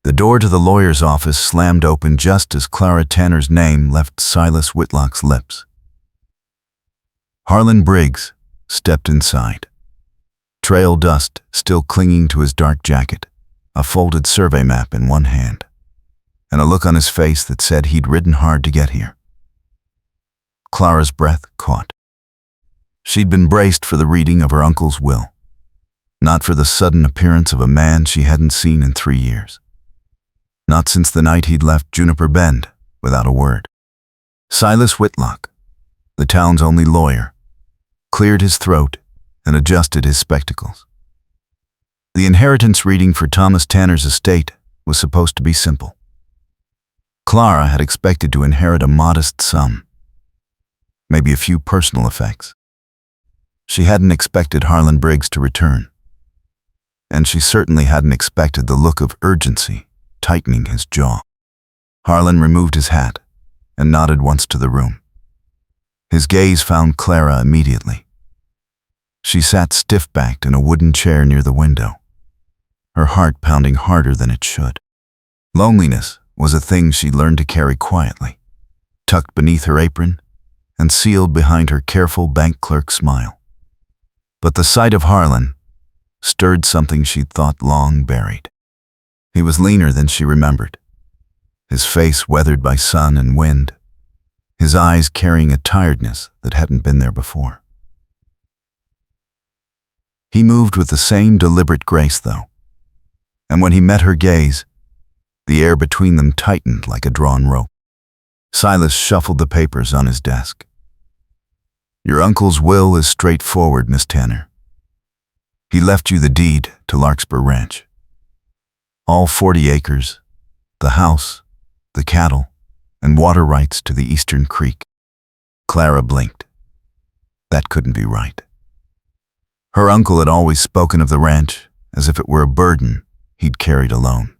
The door to the lawyer's office slammed open just as Clara Tanner's name left Silas Whitlock's lips. Harlan Briggs stepped inside. Trail dust still clinging to his dark jacket, a folded survey map in one hand, and a look on his face that said he'd ridden hard to get here. Clara's breath caught. She'd been braced for the reading of her uncle's will, not for the sudden appearance of a man she hadn't seen in 3 years. Not since the night he'd left Juniper Bend without a word. Silas Whitlock, the town's only lawyer, cleared his throat and adjusted his spectacles. The inheritance reading for Thomas Tanner's estate was supposed to be simple. Clara had expected to inherit a modest sum, maybe a few personal effects. She hadn't expected Harlan Briggs to return, and she certainly hadn't expected the look of urgency tightening his jaw. Harlan removed his hat and nodded once to the room. His gaze found Clara immediately. She sat stiff-backed in a wooden chair near the window, her heart pounding harder than it should. Loneliness was a thing she learned to carry quietly, tucked beneath her apron and sealed behind her careful bank clerk smile. But the sight of Harlan stirred something she'd thought long buried. He was leaner than she remembered, his face weathered by sun and wind, his eyes carrying a tiredness that hadn't been there before. He moved with the same deliberate grace, though, and when he met her gaze, the air between them tightened like a drawn rope. Silas shuffled the papers on his desk. "Your uncle's will is straightforward, Miss Tanner. He left you the deed to Larkspur Ranch. All 40 acres, the house, the cattle, and water rights to the eastern creek." Clara blinked. That couldn't be right. Her uncle had always spoken of the ranch as if it were a burden he'd carried alone.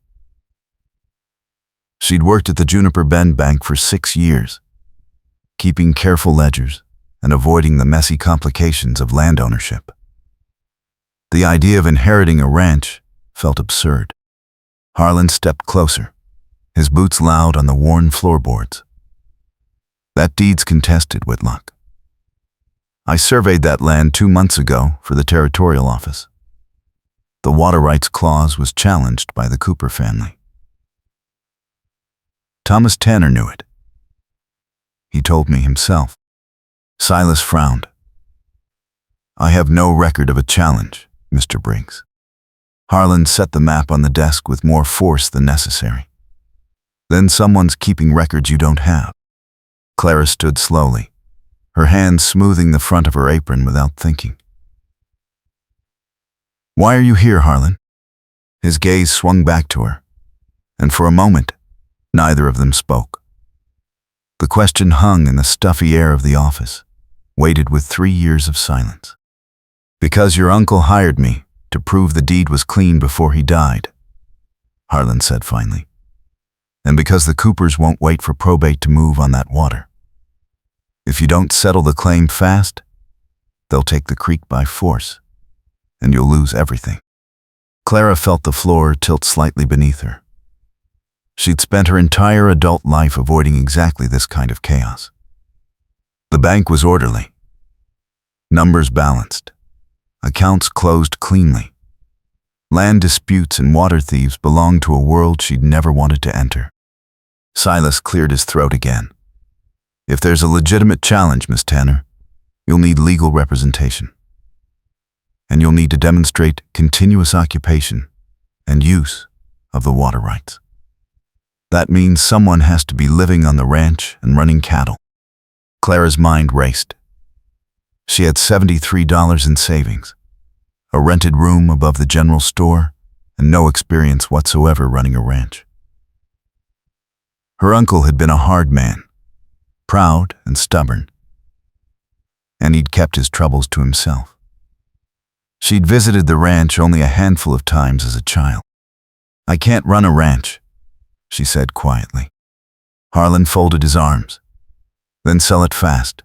She'd worked at the Juniper Bend Bank for 6 years, keeping careful ledgers and avoiding the messy complications of land ownership. The idea of inheriting a ranch felt absurd. Harlan stepped closer, his boots loud on the worn floorboards. "That deed's contested, Whitlock. I surveyed that land 2 months ago for the territorial office. The water rights clause was challenged by the Cooper family. Thomas Tanner knew it. He told me himself." Silas frowned. "I have no record of a challenge, Mr. Briggs." Harlan set the map on the desk with more force than necessary. "Then someone's keeping records you don't have." Clara stood slowly, her hands smoothing the front of her apron without thinking. "Why are you here, Harlan?" His gaze swung back to her, and for a moment, neither of them spoke. The question hung in the stuffy air of the office, weighted with 3 years of silence. "Because your uncle hired me to prove the deed was clean before he died," Harlan said finally. "And because the Coopers won't wait for probate to move on that water. If you don't settle the claim fast, they'll take the creek by force, and you'll lose everything." Clara felt the floor tilt slightly beneath her. She'd spent her entire adult life avoiding exactly this kind of chaos. The bank was orderly, numbers balanced, accounts closed cleanly. Land disputes and water thieves belonged to a world she'd never wanted to enter. Silas cleared his throat again. "If there's a legitimate challenge, Miss Tanner, you'll need legal representation. And you'll need to demonstrate continuous occupation and use of the water rights. That means someone has to be living on the ranch and running cattle." Clara's mind raced. She had $73 in savings, a rented room above the general store, and no experience whatsoever running a ranch. Her uncle had been a hard man, proud and stubborn, and he'd kept his troubles to himself. She'd visited the ranch only a handful of times as a child. "I can't run a ranch," she said quietly. Harlan folded his arms. "Then sell it fast,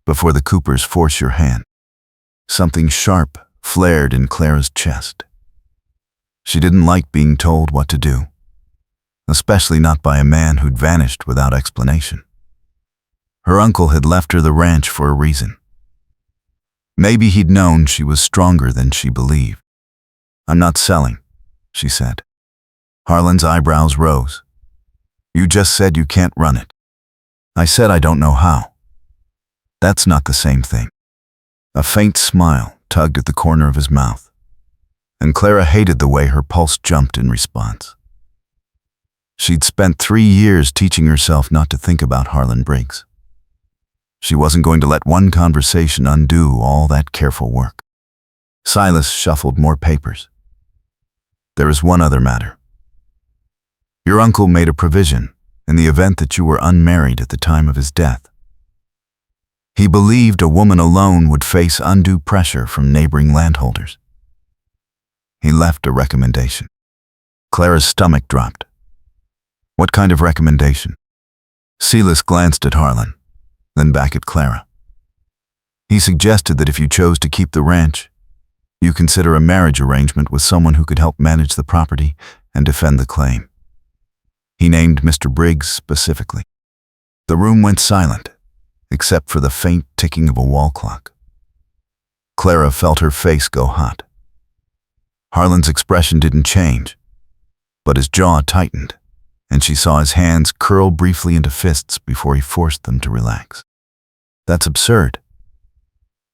before the Coopers force your hand." Something sharp flared in Clara's chest. She didn't like being told what to do, especially not by a man who'd vanished without explanation. Her uncle had left her the ranch for a reason. Maybe he'd known she was stronger than she believed. "I'm not selling," she said. Harlan's eyebrows rose. "You just said you can't run it." "I said I don't know how." "That's not the same thing." A faint smile tugged at the corner of his mouth, and Clara hated the way her pulse jumped in response. She'd spent 3 years teaching herself not to think about Harlan Briggs. She wasn't going to let one conversation undo all that careful work. Silas shuffled more papers. "There is one other matter. Your uncle made a provision in the event that you were unmarried at the time of his death. He believed a woman alone would face undue pressure from neighboring landholders. He left a recommendation." Clara's stomach dropped. "What kind of recommendation?" Silas glanced at Harlan, then back at Clara. "He suggested that if you chose to keep the ranch, you consider a marriage arrangement with someone who could help manage the property and defend the claim. He named Mr. Briggs specifically." The room went silent, except for the faint ticking of a wall clock. Clara felt her face go hot. Harlan's expression didn't change, but his jaw tightened, and she saw his hands curl briefly into fists before he forced them to relax. "That's absurd,"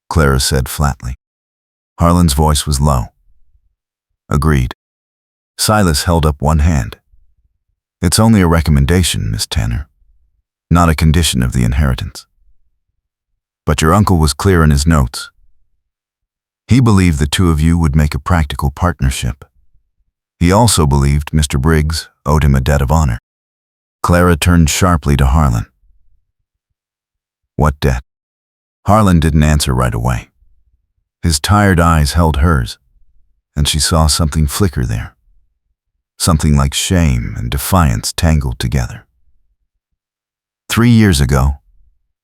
Clara said flatly. Harlan's voice was low. "Agreed." Silas held up one hand. "It's only a recommendation, Miss Tanner, not a condition of the inheritance. But your uncle was clear in his notes. He believed the two of you would make a practical partnership. He also believed Mr. Briggs owed him a debt of honor." Clara turned sharply to Harlan. "What debt?" Harlan didn't answer right away. His tired eyes held hers, and she saw something flicker there. Something like shame and defiance tangled together. "3 years ago,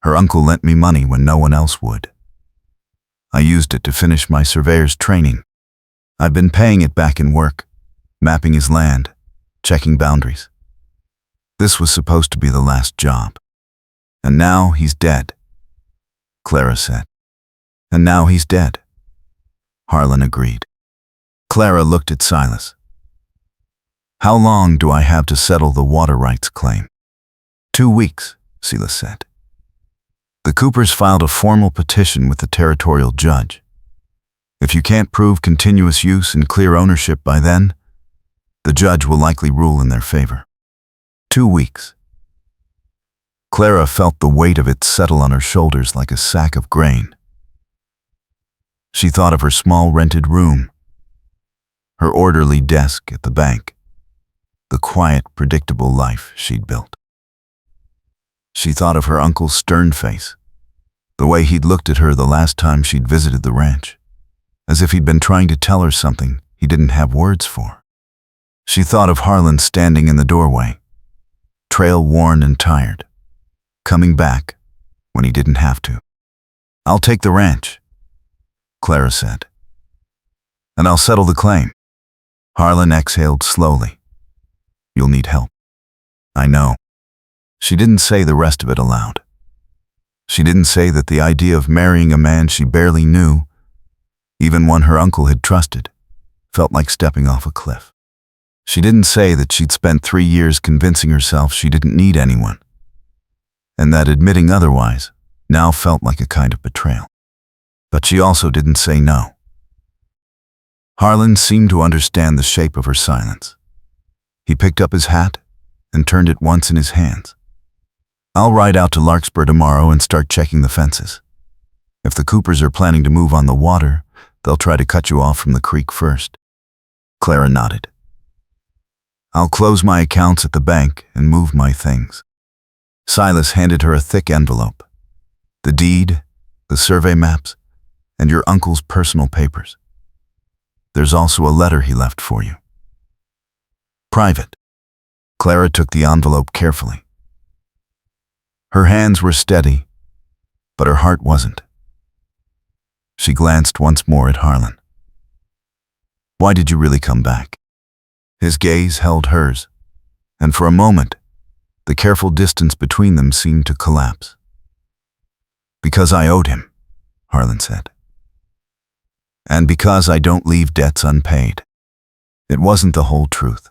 her uncle lent me money when no one else would. I used it to finish my surveyor's training. I've been paying it back in work, mapping his land, checking boundaries. This was supposed to be the last job. And now he's dead," Clara said. "And now he's dead," Harlan agreed. Clara looked at Silas. "How long do I have to settle the water rights claim?" 2 weeks, Silas said. "The Coopers filed a formal petition with the territorial judge. If you can't prove continuous use and clear ownership by then, the judge will likely rule in their favor." 2 weeks. Clara felt the weight of it settle on her shoulders like a sack of grain. She thought of her small rented room, her orderly desk at the bank, the quiet, predictable life she'd built. She thought of her uncle's stern face, the way he'd looked at her the last time she'd visited the ranch, as if he'd been trying to tell her something he didn't have words for. She thought of Harlan standing in the doorway, trail-worn and tired, coming back when he didn't have to. "I'll take the ranch," Clara said, "and I'll settle the claim." Harlan exhaled slowly. "You'll need help." "I know." She didn't say the rest of it aloud. She didn't say that the idea of marrying a man she barely knew, even one her uncle had trusted, felt like stepping off a cliff. She didn't say that she'd spent 3 years convincing herself she didn't need anyone, and that admitting otherwise now felt like a kind of betrayal. But she also didn't say no. Harlan seemed to understand the shape of her silence. He picked up his hat and turned it once in his hands. "I'll ride out to Larkspur tomorrow and start checking the fences. If the Coopers are planning to move on the water, they'll try to cut you off from the creek first." Clara nodded. "I'll close my accounts at the bank and move my things." Silas handed her a thick envelope. "The deed, the survey maps, and your uncle's personal papers. There's also a letter he left for you. Private." Clara took the envelope carefully. Her hands were steady, but her heart wasn't. She glanced once more at Harlan. "Why did you really come back?" His gaze held hers, and for a moment, the careful distance between them seemed to collapse. "Because I owed him," Harlan said. "And because I don't leave debts unpaid." It wasn't the whole truth.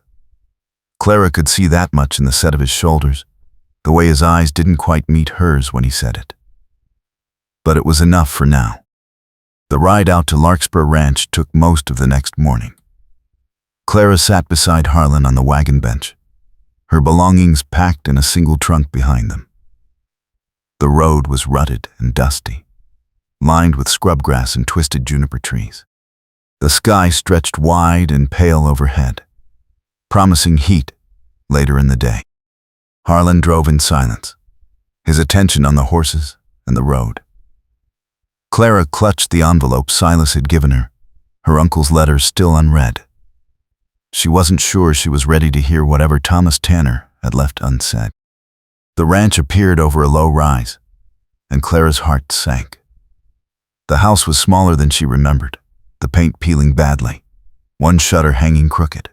Clara could see that much in the set of his shoulders, the way his eyes didn't quite meet hers when he said it. But it was enough for now. The ride out to Larkspur Ranch took most of the next morning. Clara sat beside Harlan on the wagon bench, her belongings packed in a single trunk behind them. The road was rutted and dusty, lined with scrubgrass and twisted juniper trees. The sky stretched wide and pale overhead, promising heat later in the day. Harlan drove in silence, his attention on the horses and the road. Clara clutched the envelope Silas had given her uncle's letters still unread. She wasn't sure she was ready to hear whatever Thomas Tanner had left unsaid. The ranch appeared over a low rise, and Clara's heart sank. The house was smaller than she remembered, the paint peeling badly, one shutter hanging crooked.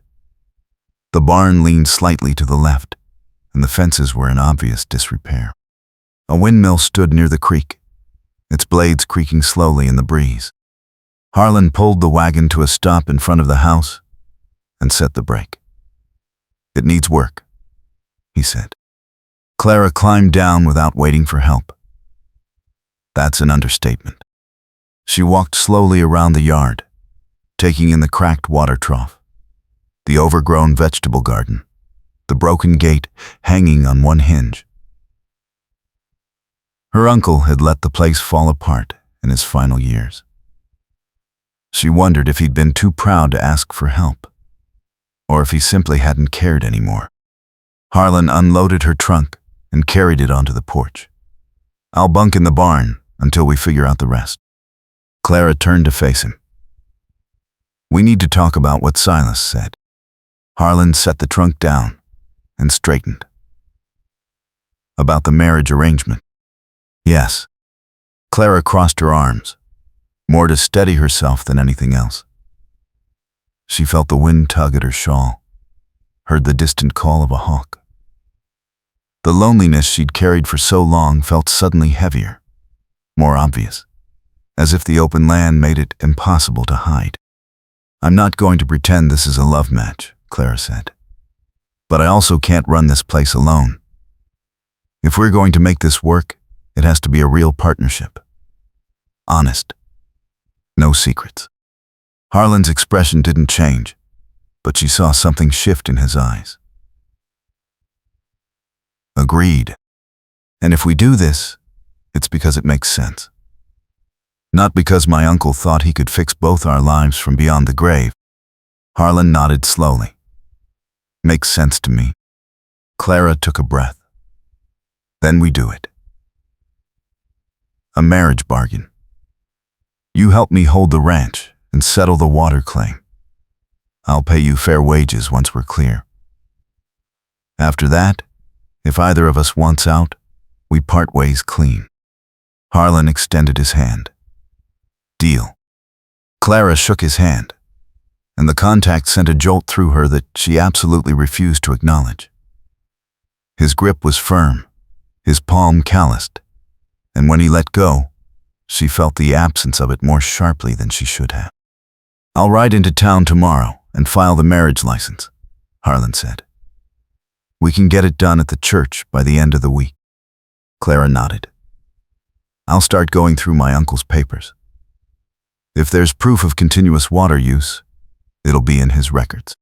The barn leaned slightly to the left, and the fences were in obvious disrepair. A windmill stood near the creek, its blades creaking slowly in the breeze. Harlan pulled the wagon to a stop in front of the house and set the brake. "It needs work," he said. Clara climbed down without waiting for help. That's an understatement. She walked slowly around the yard, taking in the cracked water trough, the overgrown vegetable garden, the broken gate hanging on one hinge. Her uncle had let the place fall apart in his final years. She wondered if he'd been too proud to ask for help, or if he simply hadn't cared anymore. Harlan unloaded her trunk and carried it onto the porch. "I'll bunk in the barn until we figure out the rest." Clara turned to face him. "We need to talk about what Silas said." Harlan set the trunk down and straightened. "About the marriage arrangement?" "Yes." Clara crossed her arms, more to steady herself than anything else. She felt the wind tug at her shawl, heard the distant call of a hawk. The loneliness she'd carried for so long felt suddenly heavier, more obvious, as if the open land made it impossible to hide. "I'm not going to pretend this is a love match," Clara said. "But I also can't run this place alone. If we're going to make this work, it has to be a real partnership. Honest. No secrets." Harlan's expression didn't change, but she saw something shift in his eyes. "Agreed. And if we do this, it's because it makes sense. Not because my uncle thought he could fix both our lives from beyond the grave." Harlan nodded slowly. "Makes sense to me." Clara took a breath. "Then we do it. A marriage bargain. You help me hold the ranch and settle the water claim. I'll pay you fair wages once we're clear. After that, if either of us wants out, we part ways clean." Harlan extended his hand. "Deal." Clara shook his hand, and the contact sent a jolt through her that she absolutely refused to acknowledge. His grip was firm, his palm calloused, and when he let go, she felt the absence of it more sharply than she should have. "I'll ride into town tomorrow and file the marriage license," Harlan said. "We can get it done at the church by the end of the week." Clara nodded. "I'll start going through my uncle's papers. If there's proof of continuous water use, it'll be in his records."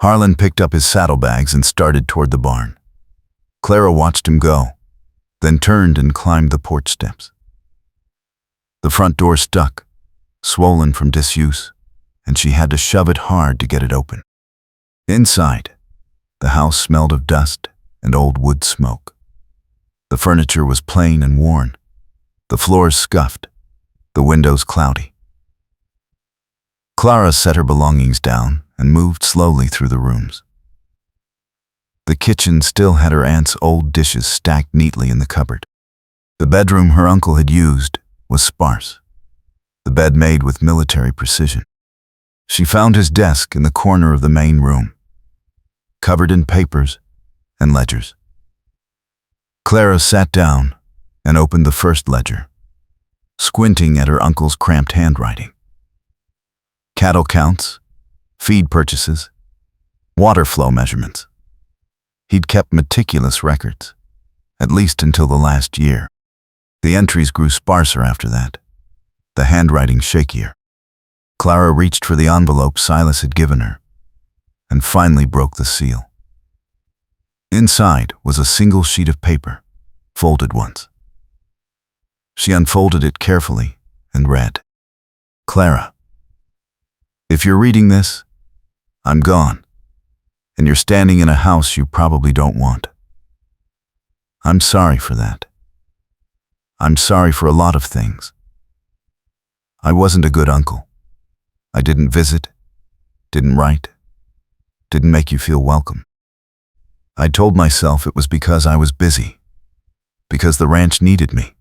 Harlan picked up his saddlebags and started toward the barn. Clara watched him go, then turned and climbed the porch steps. The front door stuck, swollen from disuse, and she had to shove it hard to get it open. Inside, the house smelled of dust and old wood smoke. The furniture was plain and worn, the floors scuffed, the windows cloudy. Clara set her belongings down and moved slowly through the rooms. The kitchen still had her aunt's old dishes stacked neatly in the cupboard. The bedroom her uncle had used was sparse, the bed made with military precision. She found his desk in the corner of the main room, covered in papers and ledgers. Clara sat down and opened the first ledger, squinting at her uncle's cramped handwriting. Cattle counts, feed purchases, water flow measurements. He'd kept meticulous records, at least until the last year. The entries grew sparser after that, the handwriting shakier. Clara reached for the envelope Silas had given her, and finally broke the seal. Inside was a single sheet of paper, folded once. She unfolded it carefully and read, "Clara, if you're reading this, I'm gone, and you're standing in a house you probably don't want. I'm sorry for that. I'm sorry for a lot of things. I wasn't a good uncle. I didn't visit, didn't write, didn't make you feel welcome. I told myself it was because I was busy, because the ranch needed me,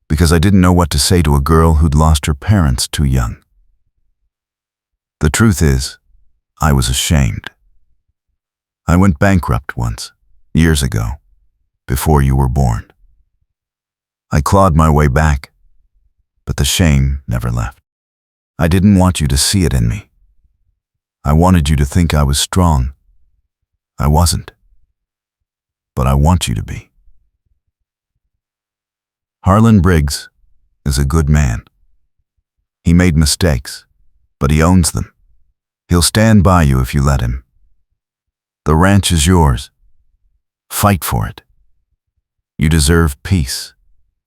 because I didn't know what to say to a girl who'd lost her parents too young. The truth is, I was ashamed. I went bankrupt once, years ago, before you were born. I clawed my way back, but the shame never left. I didn't want you to see it in me. I wanted you to think I was strong. I wasn't. But I want you to be." Harlan Briggs is a good man. He made mistakes, but he owns them. He'll stand by you if you let him. The ranch is yours. Fight for it. You deserve peace,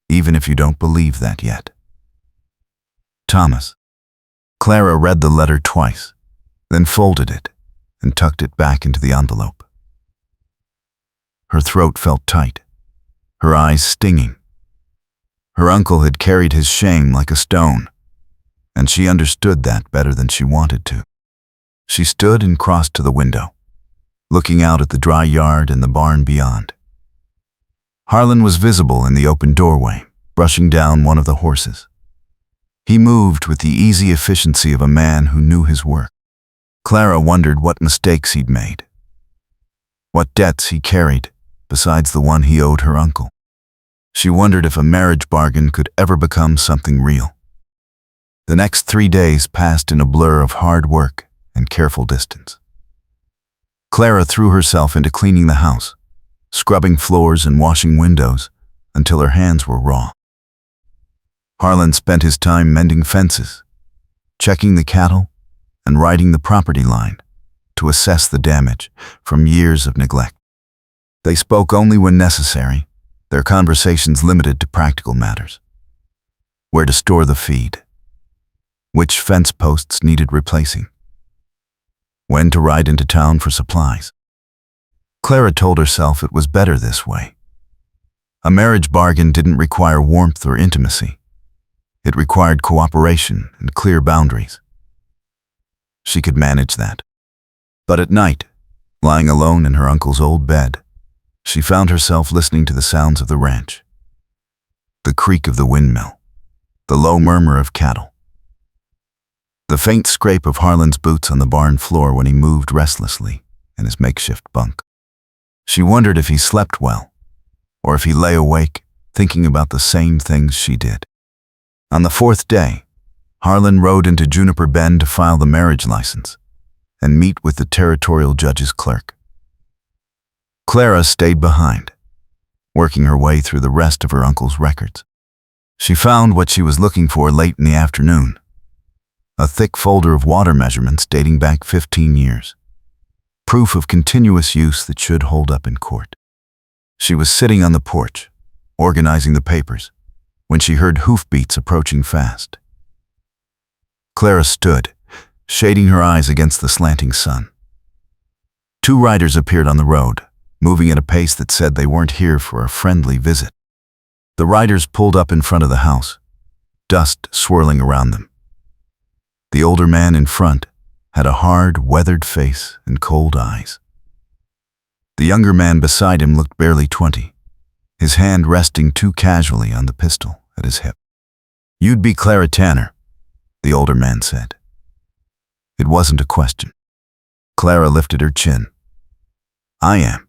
even if you don't believe that yet. Thomas. Clara read the letter twice, then folded it and tucked it back into the envelope. Her throat felt tight, her eyes stinging. Her uncle had carried his shame like a stone, and she understood that better than she wanted to. She stood and crossed to the window, looking out at the dry yard and the barn beyond. Harlan was visible in the open doorway, brushing down one of the horses. He moved with the easy efficiency of a man who knew his work. Clara wondered what mistakes he'd made, what debts he carried besides the one he owed her uncle. She wondered if a marriage bargain could ever become something real. The next 3 days passed in a blur of hard work and careful distance. Clara threw herself into cleaning the house, scrubbing floors and washing windows until her hands were raw. Harlan spent his time mending fences, checking the cattle, and writing the property line to assess the damage from years of neglect. They spoke only when necessary, their conversations limited to practical matters. Where to store the feed, which fence posts needed replacing, when to ride into town for supplies. Clara told herself it was better this way. A marriage bargain didn't require warmth or intimacy. It required cooperation and clear boundaries. She could manage that. But at night, lying alone in her uncle's old bed, she found herself listening to the sounds of the ranch. The creak of the windmill, the low murmur of cattle, the faint scrape of Harlan's boots on the barn floor when he moved restlessly in his makeshift bunk. She wondered if he slept well, or if he lay awake thinking about the same things she did. On the 4th day, Harlan rode into Juniper Bend to file the marriage license and meet with the territorial judge's clerk. Clara stayed behind, working her way through the rest of her uncle's records. She found what she was looking for late in the afternoon, a thick folder of water measurements dating back 15 years, proof of continuous use that should hold up in court. She was sitting on the porch, organizing the papers, when she heard hoofbeats approaching fast. Clara stood, shading her eyes against the slanting sun. 2 riders appeared on the road, moving at a pace that said they weren't here for a friendly visit. The riders pulled up in front of the house, dust swirling around them. The older man in front had a hard, weathered face and cold eyes. The younger man beside him looked barely 20, his hand resting too casually on the pistol at his hip. "You'd be Clara Tanner," the older man said. It wasn't a question. Clara lifted her chin. "I am.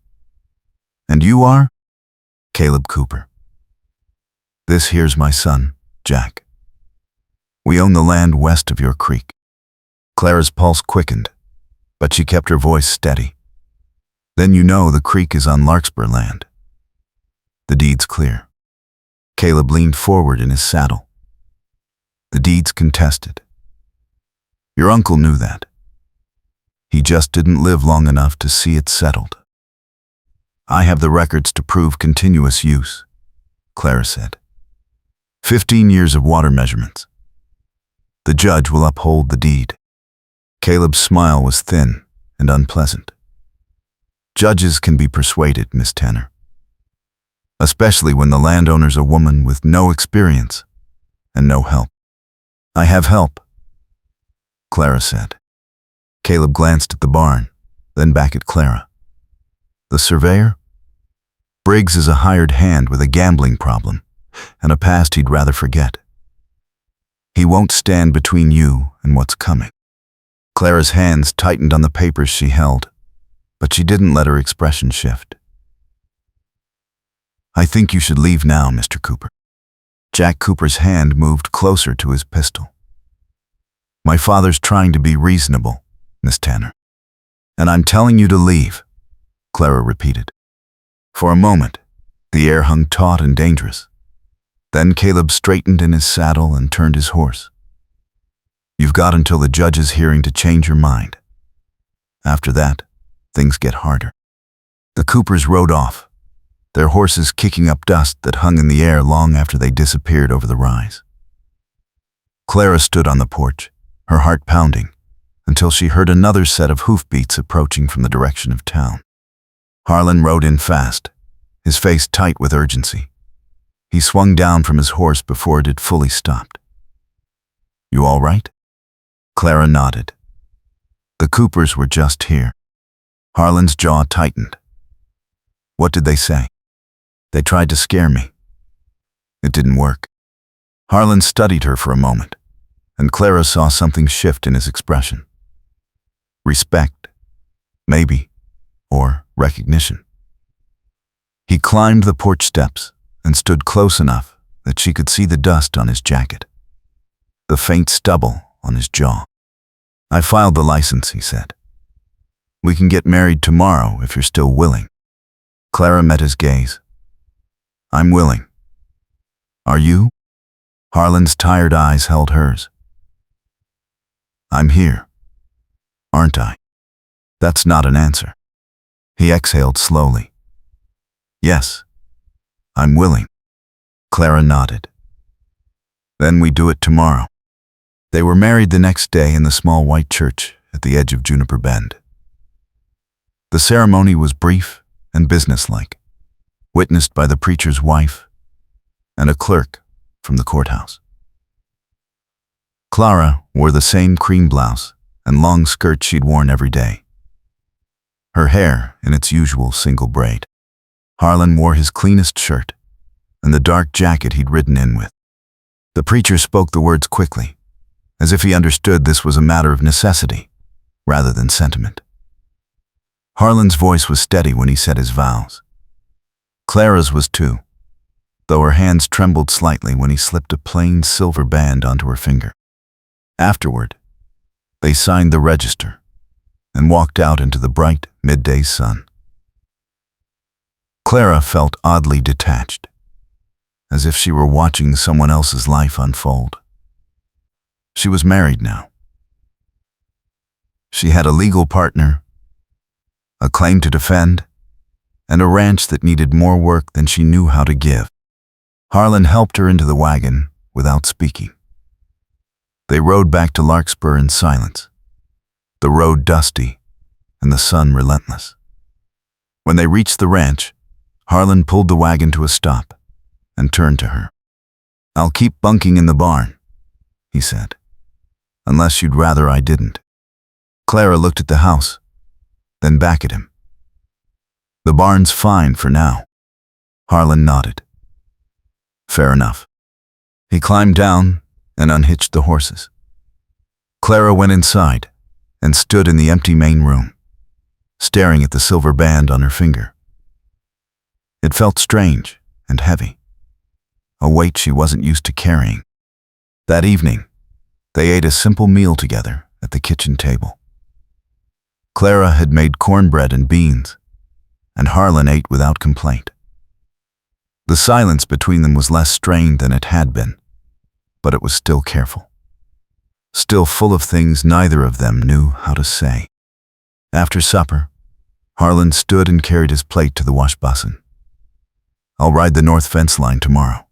And you are? Caleb Cooper. This here's my son, Jack. We own the land west of your creek. Clara's pulse quickened, but she kept her voice steady. Then you know the creek is on Larkspur land. The deed's clear. Caleb leaned forward in his saddle. The deed's contested. Your uncle knew that. He just didn't live long enough to see it settled. I have the records to prove continuous use, Clara said. 15 years of water measurements. The judge will uphold the deed. Caleb's smile was thin and unpleasant. Judges can be persuaded, Miss Tanner. Especially when the landowner's a woman with no experience and no help. I have help, Clara said. Caleb glanced at the barn, then back at Clara. The surveyor? Briggs is a hired hand with a gambling problem and a past he'd rather forget. He won't stand between you and what's coming. Clara's hands tightened on the papers she held, but she didn't let her expression shift. I think you should leave now, Mr. Cooper. Jack Cooper's hand moved closer to his pistol. My father's trying to be reasonable, Miss Tanner. And I'm telling you to leave, Clara repeated. For a moment, the air hung taut and dangerous. Then Caleb straightened in his saddle and turned his horse. You've got until the judge's hearing to change your mind. After that, things get harder. The Coopers rode off, their horses kicking up dust that hung in the air long after they disappeared over the rise. Clara stood on the porch, her heart pounding, until she heard another set of hoofbeats approaching from the direction of town. Harlan rode in fast, his face tight with urgency. He swung down from his horse before it had fully stopped. You all right? Clara nodded. The Coopers were just here. Harlan's jaw tightened. What did they say? They tried to scare me. It didn't work. Harlan studied her for a moment, and Clara saw something shift in his expression. Respect, maybe, or recognition. He climbed the porch steps and stood close enough that she could see the dust on his jacket, the faint stubble on his jaw. I filed the license, he said. We can get married tomorrow if you're still willing. Clara met his gaze. I'm willing. Are you? Harlan's tired eyes held hers. I'm here, aren't I? That's not an answer. He exhaled slowly. Yes, I'm willing. Clara nodded. Then we do it tomorrow. They were married the next day in the small white church at the edge of Juniper Bend. The ceremony was brief and businesslike, witnessed by the preacher's wife and a clerk from the courthouse. Clara wore the same cream blouse and long skirt she'd worn every day, her hair in its usual single braid. Harlan wore his cleanest shirt and the dark jacket he'd ridden in with. The preacher spoke the words quickly, as if he understood this was a matter of necessity rather than sentiment. Harlan's voice was steady when he said his vows. Clara's was too, though her hands trembled slightly when he slipped a plain silver band onto her finger. Afterward, they signed the register and walked out into the bright midday sun. Clara felt oddly detached, as if she were watching someone else's life unfold. She was married now. She had a legal partner, a claim to defend, and a ranch that needed more work than she knew how to give. Harlan helped her into the wagon without speaking. They rode back to Larkspur in silence, the road dusty and the sun relentless. When they reached the ranch, Harlan pulled the wagon to a stop and turned to her. I'll keep bunking in the barn, he said, unless you'd rather I didn't. Clara looked at the house, then back at him. The barn's fine for now. Harlan nodded. Fair enough. He climbed down and unhitched the horses. Clara went inside and stood in the empty main room, staring at the silver band on her finger. It felt strange and heavy, a weight she wasn't used to carrying. That evening, they ate a simple meal together at the kitchen table. Clara had made cornbread and beans, and Harlan ate without complaint. The silence between them was less strained than it had been, but it was still careful, still full of things neither of them knew how to say. After supper, Harlan stood and carried his plate to the wash basin. "I'll ride the north fence line tomorrow.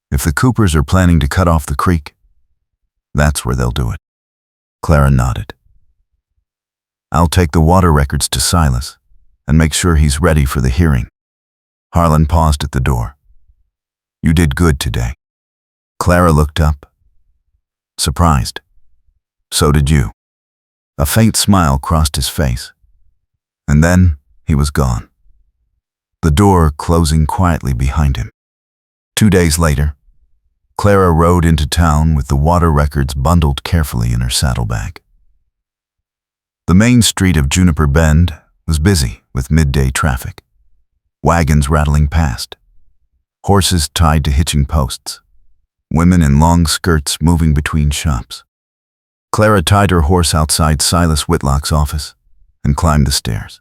If the Coopers are planning to cut off the creek, that's where they'll do it." Clara nodded. "I'll take the water records to Silas and make sure he's ready for the hearing." Harlan paused at the door. "You did good today." Clara looked up, surprised. "So did you." A faint smile crossed his face, and then he was gone, the door closing quietly behind him. 2 days later, Clara rode into town with the water records bundled carefully in her saddlebag. The main street of Juniper Bend was busy with midday traffic, wagons rattling past, horses tied to hitching posts, women in long skirts moving between shops. Clara tied her horse outside Silas Whitlock's office and climbed the stairs.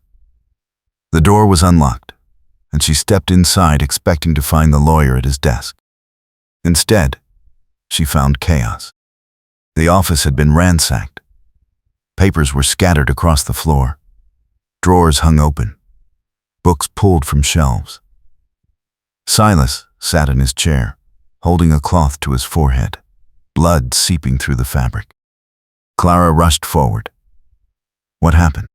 The door was unlocked, and she stepped inside expecting to find the lawyer at his desk. Instead, she found chaos. The office had been ransacked. Papers were scattered across the floor, drawers hung open, books pulled from shelves. Silas sat in his chair, holding a cloth to his forehead, blood seeping through the fabric. Clara rushed forward. "What happened?"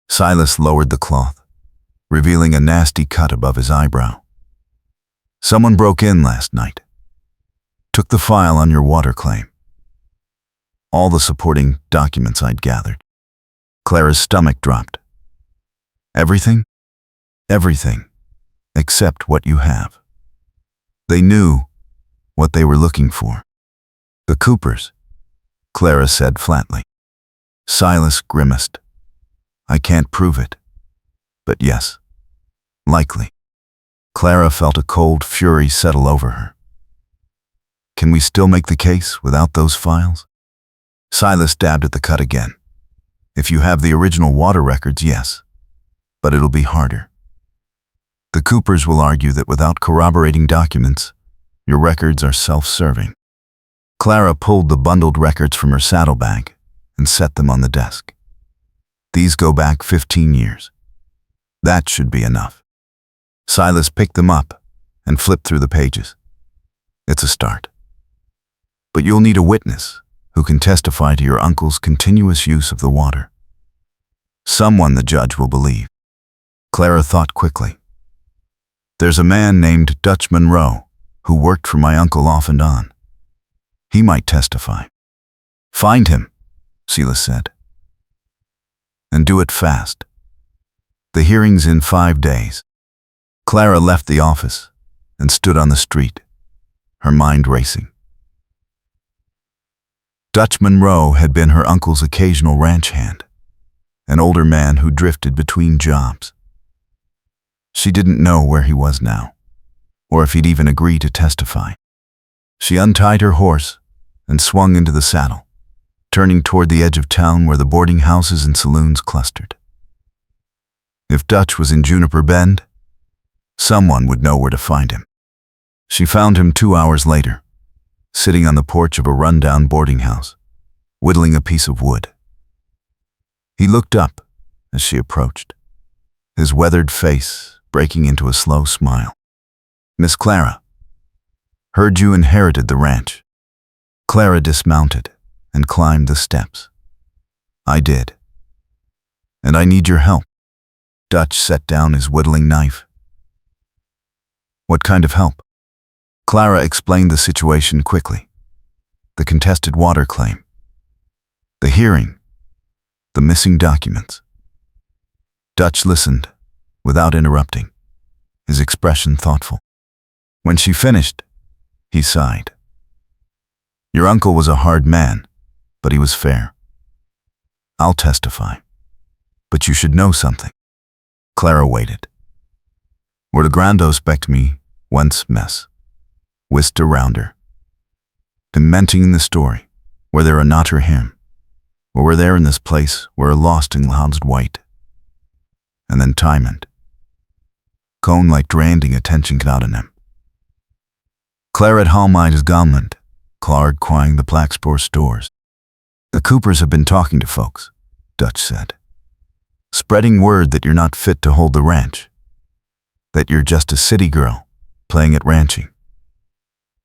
Silas lowered the cloth, revealing a nasty cut above his eyebrow. "Someone broke in last night. Took the file on your water claim. All the supporting documents I'd gathered." Clara's stomach dropped. "Everything?" "Everything, except what you have." They knew what they were looking for. "The Coopers," Clara said flatly. Silas grimaced. "I can't prove it, but yes, likely." Clara felt a cold fury settle over her. "Can we still make the case without those files?" Silas dabbed at the cut again. "If you have the original water records, yes, but it'll be harder. The Coopers will argue that without corroborating documents, your records are self-serving." Clara pulled the bundled records from her saddlebag and set them on the desk. "These go back 15 years. That should be enough." Silas picked them up and flipped through the pages. "It's a start. But you'll need a witness who can testify to your uncle's continuous use of the water. Someone the judge will believe." Clara thought quickly. "There's a man named Dutch Monroe who worked for my uncle off and on. He might testify." "Find him," Silas said. "And do it fast. The hearing's in 5 days." Clara left the office and stood on the street, her mind racing. Dutch Monroe had been her uncle's occasional ranch hand, an older man who drifted between jobs. She didn't know where he was now, or if he'd even agree to testify. She untied her horse and swung into the saddle, turning toward the edge of town where the boarding houses and saloons clustered. If Dutch was in Juniper Bend, someone would know where to find him. She found him 2 hours later, sitting on the porch of a rundown boarding house, whittling a piece of wood. He looked up as she approached, his weathered face breaking into a slow smile. "Miss Clara, heard you inherited the ranch." Clara dismounted and climbed the steps. "I did. And I need your help." Dutch set down his whittling knife. "What kind of help?" Clara explained the situation quickly. The contested water claim, the hearing, the missing documents. Dutch listened without interrupting, his expression thoughtful. When she finished, he sighed. "Your uncle was a hard man, but he was fair. I'll testify, but you should know something." Clara waited. Where the grando spect me, whence mess, whist around her. Dementing the story, where there are not her him, or were there in this place where lost in clouds white, and then timend. Cone like dranding attention cloudin him. Clara at Halmide is gomland, Clark quine the Larkspur stores. The Coopers have been talking to folks, Dutch said. Spreading word that you're not fit to hold the ranch, that you're just a city girl playing at ranching,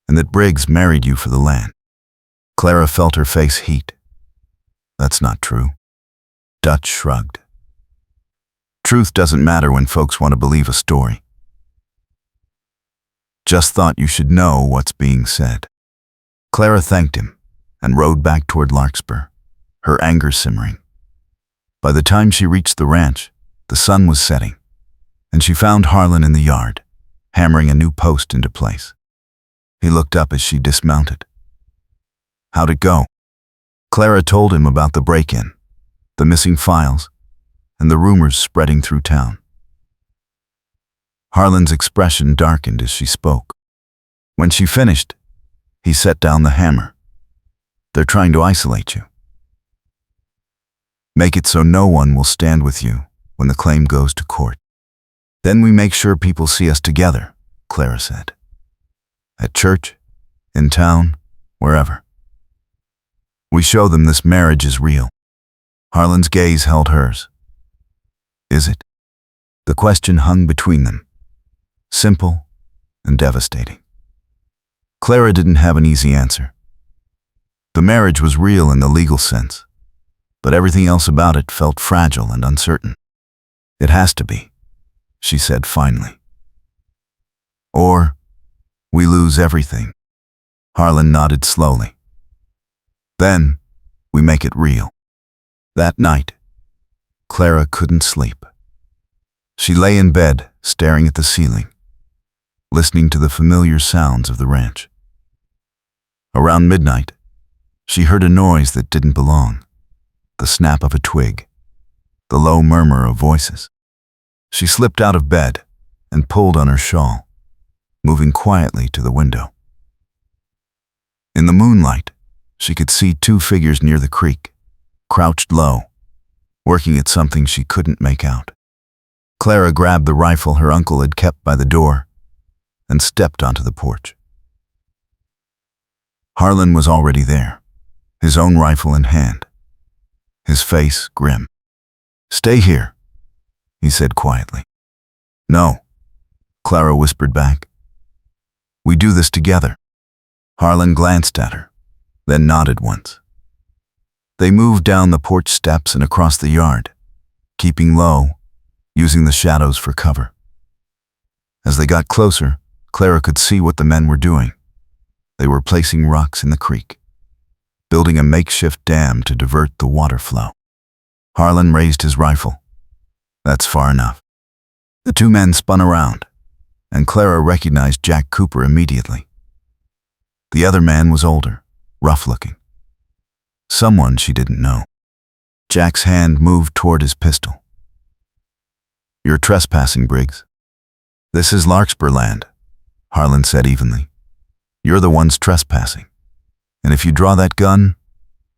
and that Briggs married you for the land. Clara felt her face heat. That's not true. Dutch shrugged. Truth doesn't matter when folks want to believe a story. Just thought you should know what's being said. Clara thanked him and rode back toward Larkspur, her anger simmering. By the time she reached the ranch, the sun was setting, and she found Harlan in the yard, hammering a new post into place. He looked up as she dismounted. How'd it go? Clara told him about the break-in, the missing files, and the rumors spreading through town. Harlan's expression darkened as she spoke. When she finished, he set down the hammer. They're trying to isolate you. Make it so no one will stand with you when the claim goes to court. Then we make sure people see us together, Clara said. At church, in town, wherever. We show them this marriage is real. Harlan's gaze held hers. Is it? The question hung between them, simple and devastating. Clara didn't have an easy answer. The marriage was real in the legal sense, but everything else about it felt fragile and uncertain. It has to be, she said finally. Or we lose everything. Harlan nodded slowly. Then we make it real. That night, Clara couldn't sleep. She lay in bed, staring at the ceiling, listening to the familiar sounds of the ranch. Around midnight, she heard a noise that didn't belong, the snap of a twig, the low murmur of voices. She slipped out of bed and pulled on her shawl, moving quietly to the window. In the moonlight, she could see two figures near the creek, crouched low, working at something she couldn't make out. Clara grabbed the rifle her uncle had kept by the door and stepped onto the porch. Harlan was already there, his own rifle in hand, his face grim. Stay here, he said quietly. No, Clara whispered back. We do this together. Harlan glanced at her, then nodded once. They moved down the porch steps and across the yard, keeping low, using the shadows for cover. As they got closer, Clara could see what the men were doing. They were placing rocks in the creek, building a makeshift dam to divert the water flow. Harlan raised his rifle. That's far enough. The two men spun around, and Clara recognized Jack Cooper immediately. The other man was older, rough-looking. Someone she didn't know. Jack's hand moved toward his pistol. You're trespassing, Briggs. This is Larkspur land, Harlan said evenly. You're the ones trespassing, and if you draw that gun,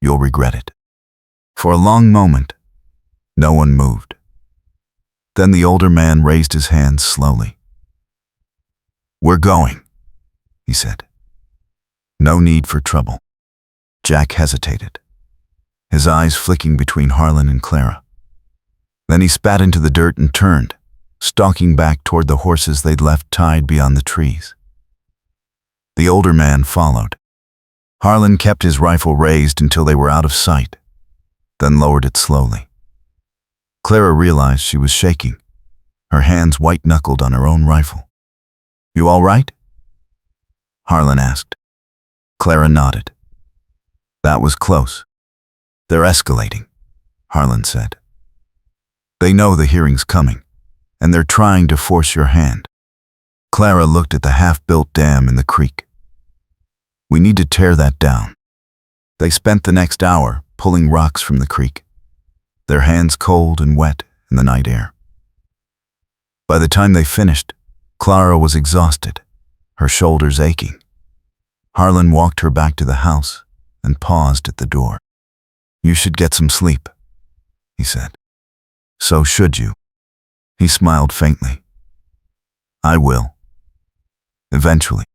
you'll regret it. For a long moment, no one moved. Then the older man raised his hands slowly. We're going, he said. No need for trouble. Jack hesitated, his eyes flicking between Harlan and Clara. Then he spat into the dirt and turned, stalking back toward the horses they'd left tied beyond the trees. The older man followed. Harlan kept his rifle raised until they were out of sight, then lowered it slowly. Clara realized she was shaking, her hands white-knuckled on her own rifle. You all right? Harlan asked. Clara nodded. That was close. They're escalating, Harlan said. They know the hearing's coming, and they're trying to force your hand. Clara looked at the half-built dam in the creek. We need to tear that down. They spent the next hour pulling rocks from the creek, their hands cold and wet in the night air. By the time they finished, Clara was exhausted, her shoulders aching. Harlan walked her back to the house and paused at the door. "You should get some sleep," he said. "So should you." He smiled faintly. "I will. Eventually."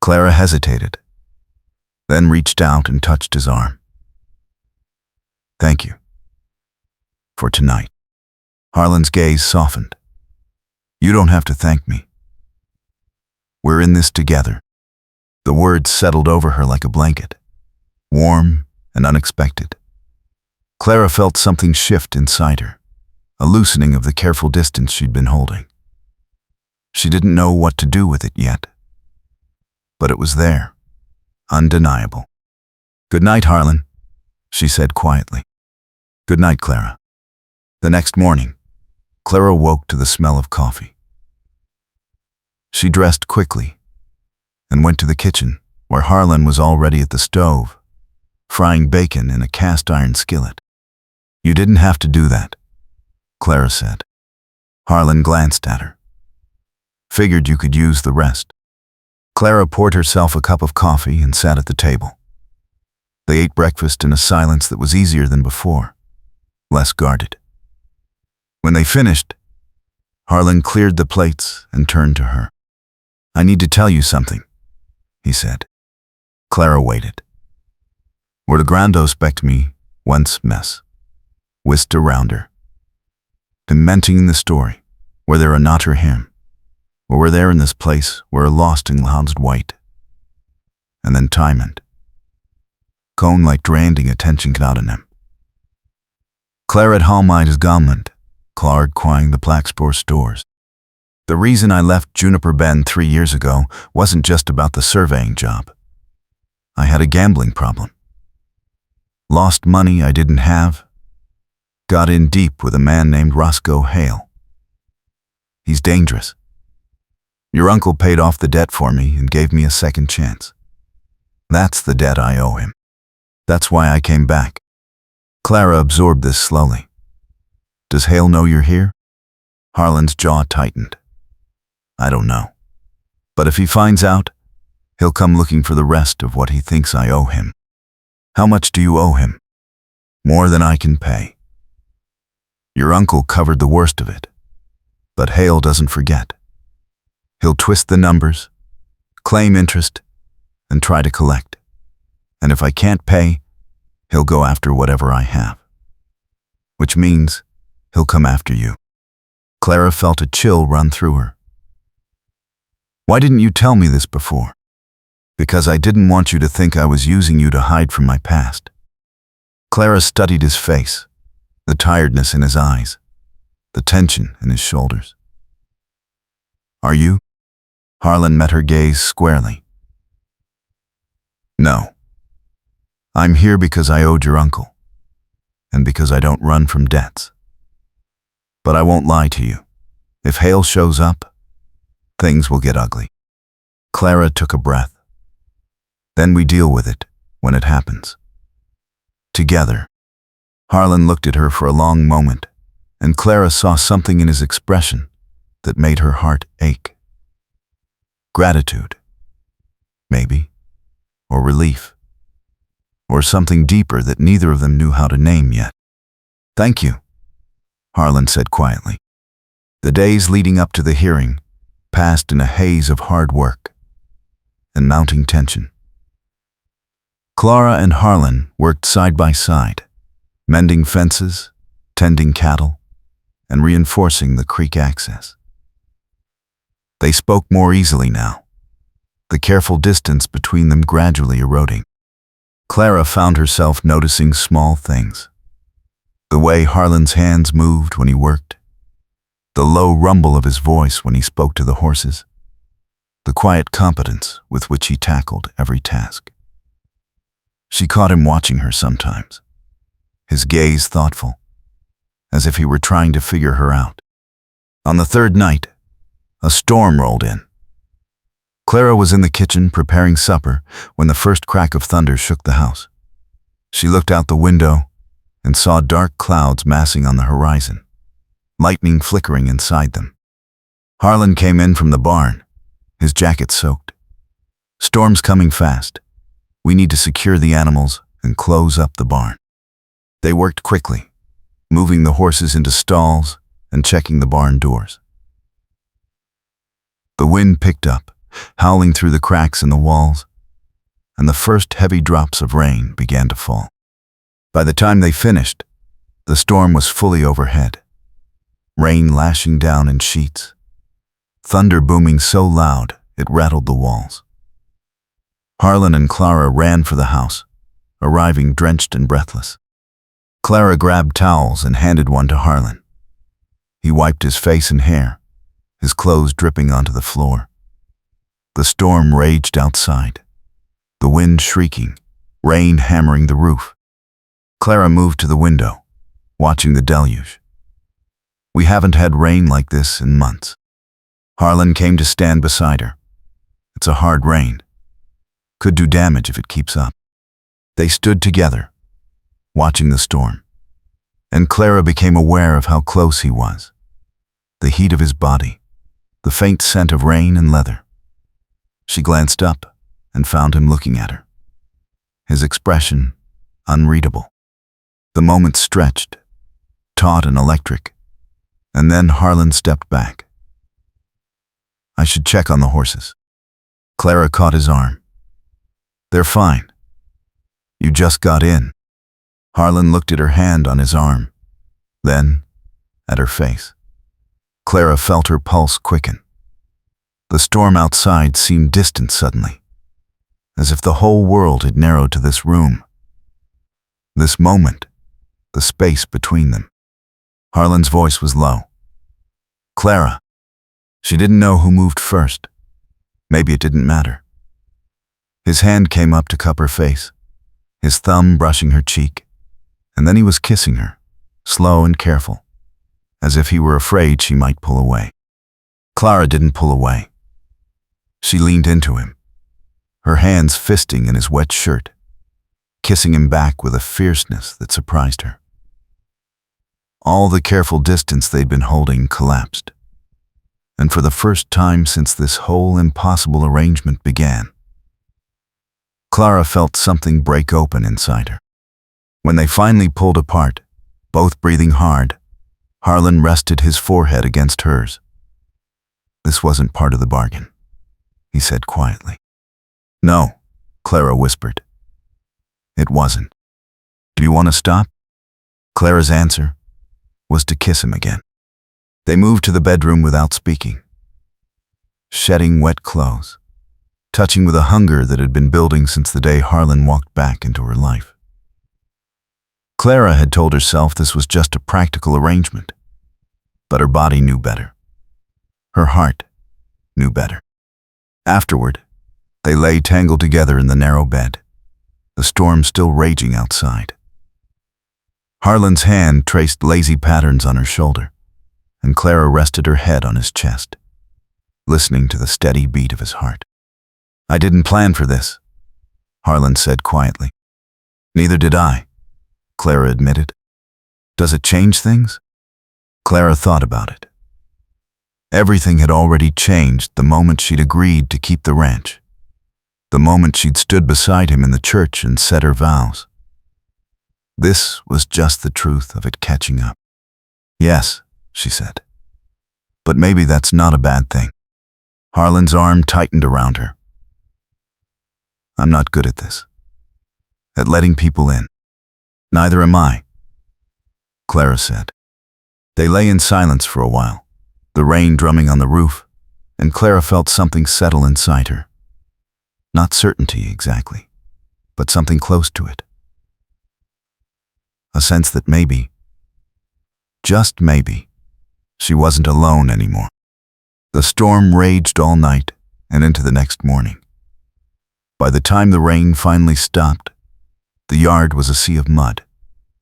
Clara hesitated, then reached out and touched his arm. "Thank you. For tonight." Harlan's gaze softened. "You don't have to thank me. We're in this together." The words settled over her like a blanket, warm and unexpected. Clara felt something shift inside her, a loosening of the careful distance she'd been holding. She didn't know what to do with it yet, but it was there, undeniable. "Good night, Harlan," she said quietly. "Good night, Clara." The next morning, Clara woke to the smell of coffee. She dressed quickly and went to the kitchen, where Harlan was already at the stove, frying bacon in a cast-iron skillet. "You didn't have to do that," Clara said. Harlan glanced at her. "Figured you could use the rest." Clara poured herself a cup of coffee and sat at the table. They ate breakfast in a silence that was easier than before, less guarded. When they finished, Harlan cleared the plates and turned to her. "I need to tell you something," he said. Clara waited. "Where the grando spect me, once mess," whisked around her. Dementing the story, where there are not her him, or were there in this place where a lost in loud's white. And then timend. Cone like draining attention knaden him. Clara Halmide is gamland, Clara quang the Larkspur stores. "The reason I left Juniper Bend 3 years ago wasn't just about the surveying job. I had a gambling problem. Lost money I didn't have. Got in deep with a man named Roscoe Hale. He's dangerous. Your uncle paid off the debt for me and gave me a second chance. That's the debt I owe him. That's why I came back." Clara absorbed this slowly. "Does Hale know you're here?" Harlan's jaw tightened. "I don't know. But if he finds out, he'll come looking for the rest of what he thinks I owe him." "How much do you owe him?" "More than I can pay. Your uncle covered the worst of it. But Hale doesn't forget. He'll twist the numbers, claim interest, and try to collect. And if I can't pay, he'll go after whatever I have. Which means he'll come after you." Clara felt a chill run through her. "Why didn't you tell me this before?" "Because I didn't want you to think I was using you to hide from my past." Clara studied his face, the tiredness in his eyes, the tension in his shoulders. "Are you?" Harlan met her gaze squarely. "No. I'm here because I owed your uncle, and because I don't run from debts. But I won't lie to you. If Hale shows up, things will get ugly." Clara took a breath. "Then we deal with it when it happens. Together." Harlan looked at her for a long moment, and Clara saw something in his expression that made her heart ache. Gratitude, maybe, or relief, or something deeper that neither of them knew how to name yet. "Thank you," Harlan said quietly. The days leading up to the hearing passed in a haze of hard work and mounting tension. Clara and Harlan worked side by side, mending fences, tending cattle, and reinforcing the creek access. They spoke more easily now, the careful distance between them gradually eroding. Clara found herself noticing small things. The way Harlan's hands moved when he worked, the low rumble of his voice when he spoke to the horses, the quiet competence with which he tackled every task. She caught him watching her sometimes, his gaze thoughtful, as if he were trying to figure her out. On the third night, a storm rolled in. Clara was in the kitchen preparing supper when the first crack of thunder shook the house. She looked out the window and saw dark clouds massing on the horizon, lightning flickering inside them. Harlan came in from the barn, his jacket soaked. "Storm's coming fast. We need to secure the animals and close up the barn." They worked quickly, moving the horses into stalls and checking the barn doors. The wind picked up, howling through the cracks in the walls, and the first heavy drops of rain began to fall. By the time they finished, the storm was fully overhead, rain lashing down in sheets, thunder booming so loud it rattled the walls. Harlan and Clara ran for the house, arriving drenched and breathless. Clara grabbed towels and handed one to Harlan. He wiped his face and hair, his clothes dripping onto the floor. The storm raged outside, the wind shrieking, rain hammering the roof. Clara moved to the window, watching the deluge. "We haven't had rain like this in months." Harlan came to stand beside her. "It's a hard rain. Could do damage if it keeps up." They stood together, watching the storm, and Clara became aware of how close he was. The heat of his body, the faint scent of rain and leather. She glanced up and found him looking at her, his expression unreadable. The moment stretched, taut and electric, and then Harlan stepped back. "I should check on the horses." Clara caught his arm. "They're fine. You just got in." Harlan looked at her hand on his arm, then at her face. Clara felt her pulse quicken. The storm outside seemed distant suddenly, as if the whole world had narrowed to this room, this moment, the space between them. Harlan's voice was low. "Clara." She didn't know who moved first. Maybe it didn't matter. His hand came up to cup her face, his thumb brushing her cheek, and then he was kissing her, slow and careful, as if he were afraid she might pull away. Clara didn't pull away. She leaned into him, her hands fisting in his wet shirt, kissing him back with a fierceness that surprised her. All the careful distance they'd been holding collapsed, and for the first time since this whole impossible arrangement began, Clara felt something break open inside her. When they finally pulled apart, both breathing hard, Harlan rested his forehead against hers. "This wasn't part of the bargain," he said quietly. "No," Clara whispered. "It wasn't. Do you want to stop?" Clara's answer was to kiss him again. They moved to the bedroom without speaking, shedding wet clothes, touching with a hunger that had been building since the day Harlan walked back into her life. Clara had told herself this was just a practical arrangement, but her body knew better. Her heart knew better. Afterward, they lay tangled together in the narrow bed, the storm still raging outside. Harlan's hand traced lazy patterns on her shoulder, and Clara rested her head on his chest, listening to the steady beat of his heart. "I didn't plan for this," Harlan said quietly. "Neither did I," Clara admitted. "Does it change things?" Clara thought about it. Everything had already changed the moment she'd agreed to keep the ranch, the moment she'd stood beside him in the church and said her vows. This was just the truth of it catching up. "Yes," she said. "But maybe that's not a bad thing." Harlan's arm tightened around her. "I'm not good at this, at letting people in." "Neither am I," Clara said. They lay in silence for a while, the rain drumming on the roof, and Clara felt something settle inside her. Not certainty exactly, but something close to it. A sense that maybe, just maybe, she wasn't alone anymore. The storm raged all night and into the next morning. By the time the rain finally stopped, the yard was a sea of mud,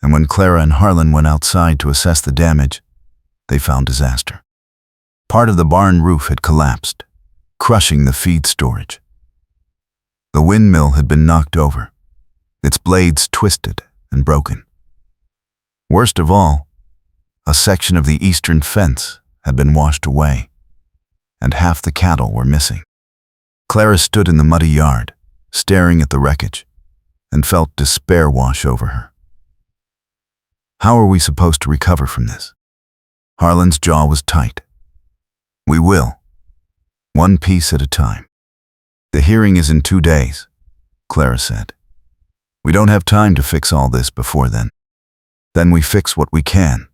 and when Clara and Harlan went outside to assess the damage, they found disaster. Part of the barn roof had collapsed, crushing the feed storage. The windmill had been knocked over, its blades twisted and broken. Worst of all, a section of the eastern fence had been washed away. and half the cattle were missing. Clara stood in the muddy yard, staring at the wreckage, and felt despair wash over her. How are we supposed to recover from this? Harlan's jaw was tight. We will. One piece at a time. The hearing is in 2 days, Clara said. We don't have time to fix all this before then. Then we fix what we can,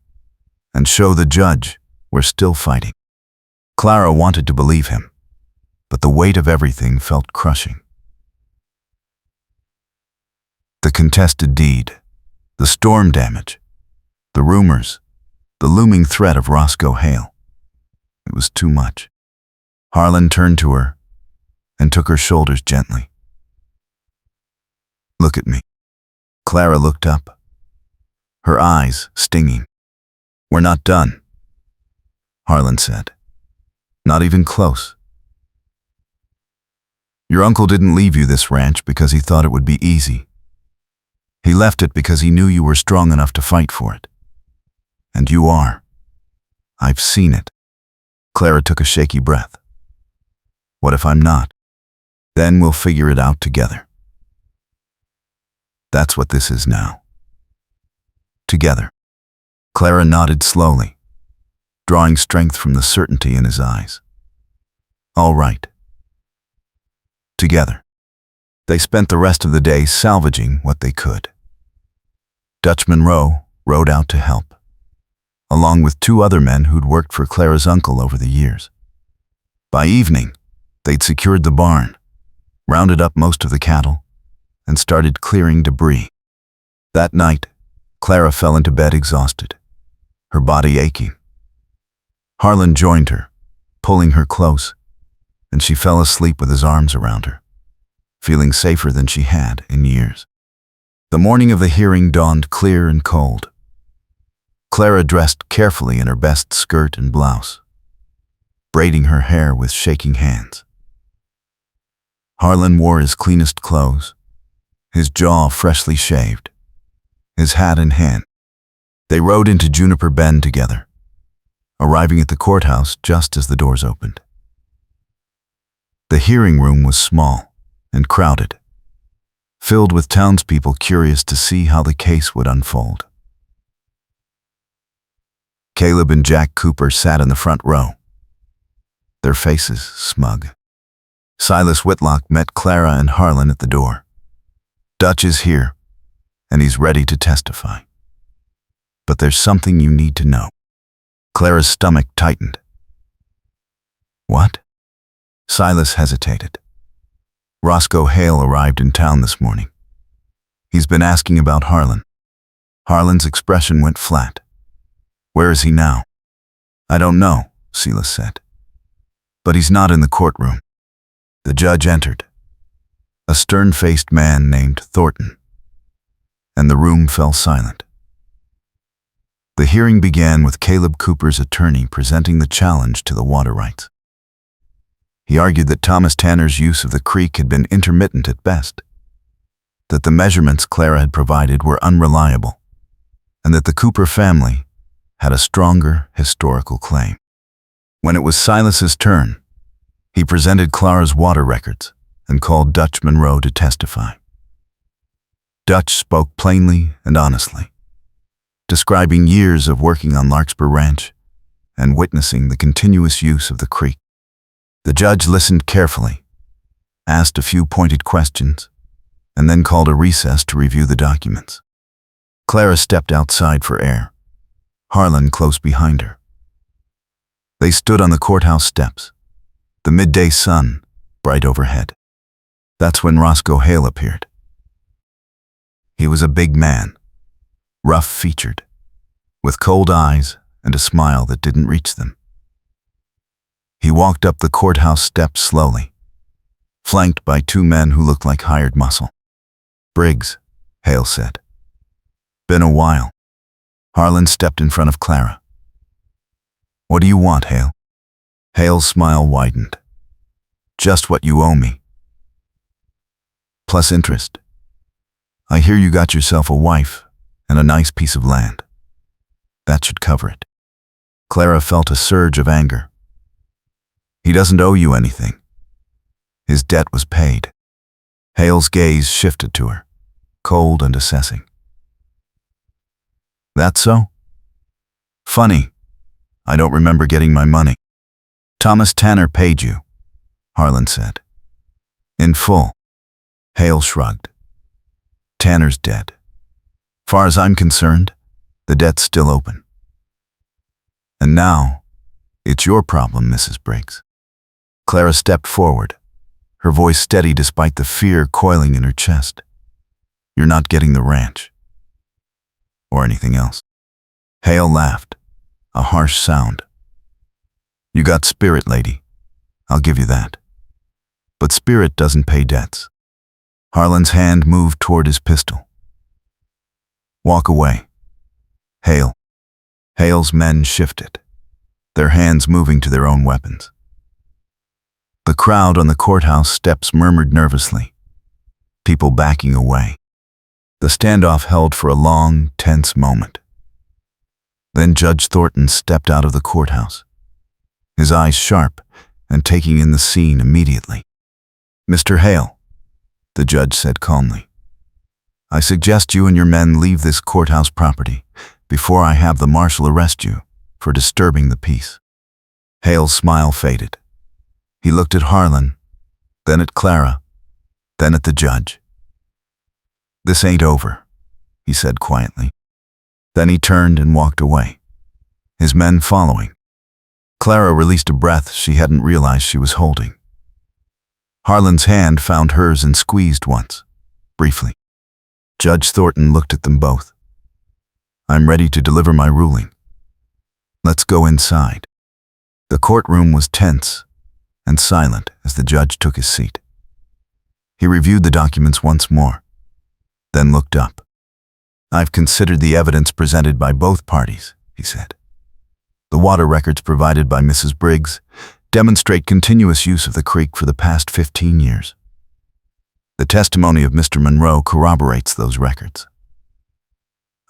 and show the judge we're still fighting. Clara wanted to believe him, but the weight of everything felt crushing. The contested deed, the storm damage, the rumors, the looming threat of Roscoe Hale. It was too much. Harlan turned to her and took her shoulders gently. Look at me. Clara looked up, her eyes stinging. We're not done, Harlan said. Not even close. Your uncle didn't leave you this ranch because he thought it would be easy. He left it because he knew you were strong enough to fight for it. And you are. I've seen it. Clara took a shaky breath. What if I'm not? Then we'll figure it out together. That's what this is now. Together. Clara nodded slowly, drawing strength from the certainty in his eyes. All right. Together. They spent the rest of the day salvaging what they could. Dutch Monroe rode out to help, along with 2 other men who'd worked for Clara's uncle over the years. By evening, they'd secured the barn, rounded up most of the cattle, and started clearing debris. That night, Clara fell into bed exhausted, her body aching. Harlan joined her, pulling her close, and she fell asleep with his arms around her, feeling safer than she had in years. The morning of the hearing dawned clear and cold. Clara dressed carefully in her best skirt and blouse, braiding her hair with shaking hands. Harlan wore his cleanest clothes, his jaw freshly shaved, his hat in hand. They rode into Juniper Bend together, arriving at the courthouse just as the doors opened. The hearing room was small and crowded, filled with townspeople curious to see how the case would unfold. Caleb and Jack Cooper sat in the front row, their faces smug. Silas Whitlock met Clara and Harlan at the door. Dutch is here, and he's ready to testify. But there's something you need to know. Clara's stomach tightened. What? Silas hesitated. Roscoe Hale arrived in town this morning. He's been asking about Harlan. Harlan's expression went flat. Where is he now? I don't know, Silas said. But he's not in the courtroom. The judge entered, a stern-faced man named Thornton, and the room fell silent. The hearing began with Caleb Cooper's attorney presenting the challenge to the water rights. He argued that Thomas Tanner's use of the creek had been intermittent at best, that the measurements Clara had provided were unreliable, and that the Cooper family had a stronger historical claim. When it was Silas's turn, he presented Clara's water records and called Dutch Monroe to testify. Dutch spoke plainly and honestly, describing years of working on Larkspur Ranch and witnessing the continuous use of the creek. The judge listened carefully, asked a few pointed questions, and then called a recess to review the documents. Clara stepped outside for air, Harlan close behind her. They stood on the courthouse steps, the midday sun bright overhead. That's when Roscoe Hale appeared. He was a big man, rough-featured, with cold eyes and a smile that didn't reach them. He walked up the courthouse steps slowly, flanked by 2 men who looked like hired muscle. Briggs, Hale said. Been a while. Harlan stepped in front of Clara. What do you want, Hale? Hale's smile widened. Just what you owe me. Plus interest. I hear you got yourself a wife and a nice piece of land. That should cover it. Clara felt a surge of anger. He doesn't owe you anything. His debt was paid. Hale's gaze shifted to her, cold and assessing. That so? Funny. I don't remember getting my money. Thomas Tanner paid you, Harlan said. In full. Hale shrugged. Tanner's dead. Far as I'm concerned, the debt's still open. And now, it's your problem, Mrs. Briggs. Clara stepped forward, her voice steady despite the fear coiling in her chest. You're not getting the ranch. Or anything else. Hale laughed, a harsh sound. You got spirit, lady. I'll give you that. But spirit doesn't pay debts. Harlan's hand moved toward his pistol. Walk away. Hale. Hale's men shifted, their hands moving to their own weapons. The crowd on the courthouse steps murmured nervously, people backing away. The standoff held for a long, tense moment. Then Judge Thornton stepped out of the courthouse, his eyes sharp and taking in the scene immediately. Mr. Hale, the judge said calmly, I suggest you and your men leave this courthouse property before I have the marshal arrest you for disturbing the peace. Hale's smile faded. He looked at Harlan, then at Clara, then at the judge. This ain't over, he said quietly. Then he turned and walked away, his men following. Clara released a breath she hadn't realized she was holding. Harlan's hand found hers and squeezed once, briefly. Judge Thornton looked at them both. I'm ready to deliver my ruling. Let's go inside. The courtroom was tense and silent as the judge took his seat. He reviewed the documents once more, then looked up. I've considered the evidence presented by both parties, he said. The water records provided by Mrs. Briggs demonstrate continuous use of the creek for the past 15 years. The testimony of Mr. Monroe corroborates those records.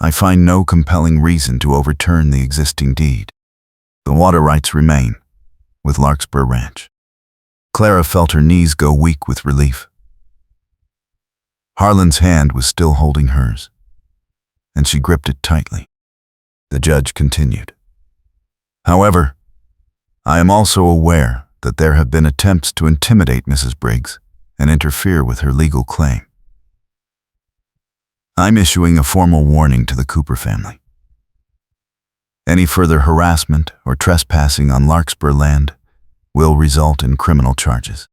I find no compelling reason to overturn the existing deed. The water rights remain with Larkspur Ranch. Clara felt her knees go weak with relief. Harlan's hand was still holding hers, and she gripped it tightly. The judge continued. However, I am also aware that there have been attempts to intimidate Mrs. Briggs and interfere with her legal claim. I'm issuing a formal warning to the Cooper family. Any further harassment or trespassing on Larkspur land will result in criminal charges.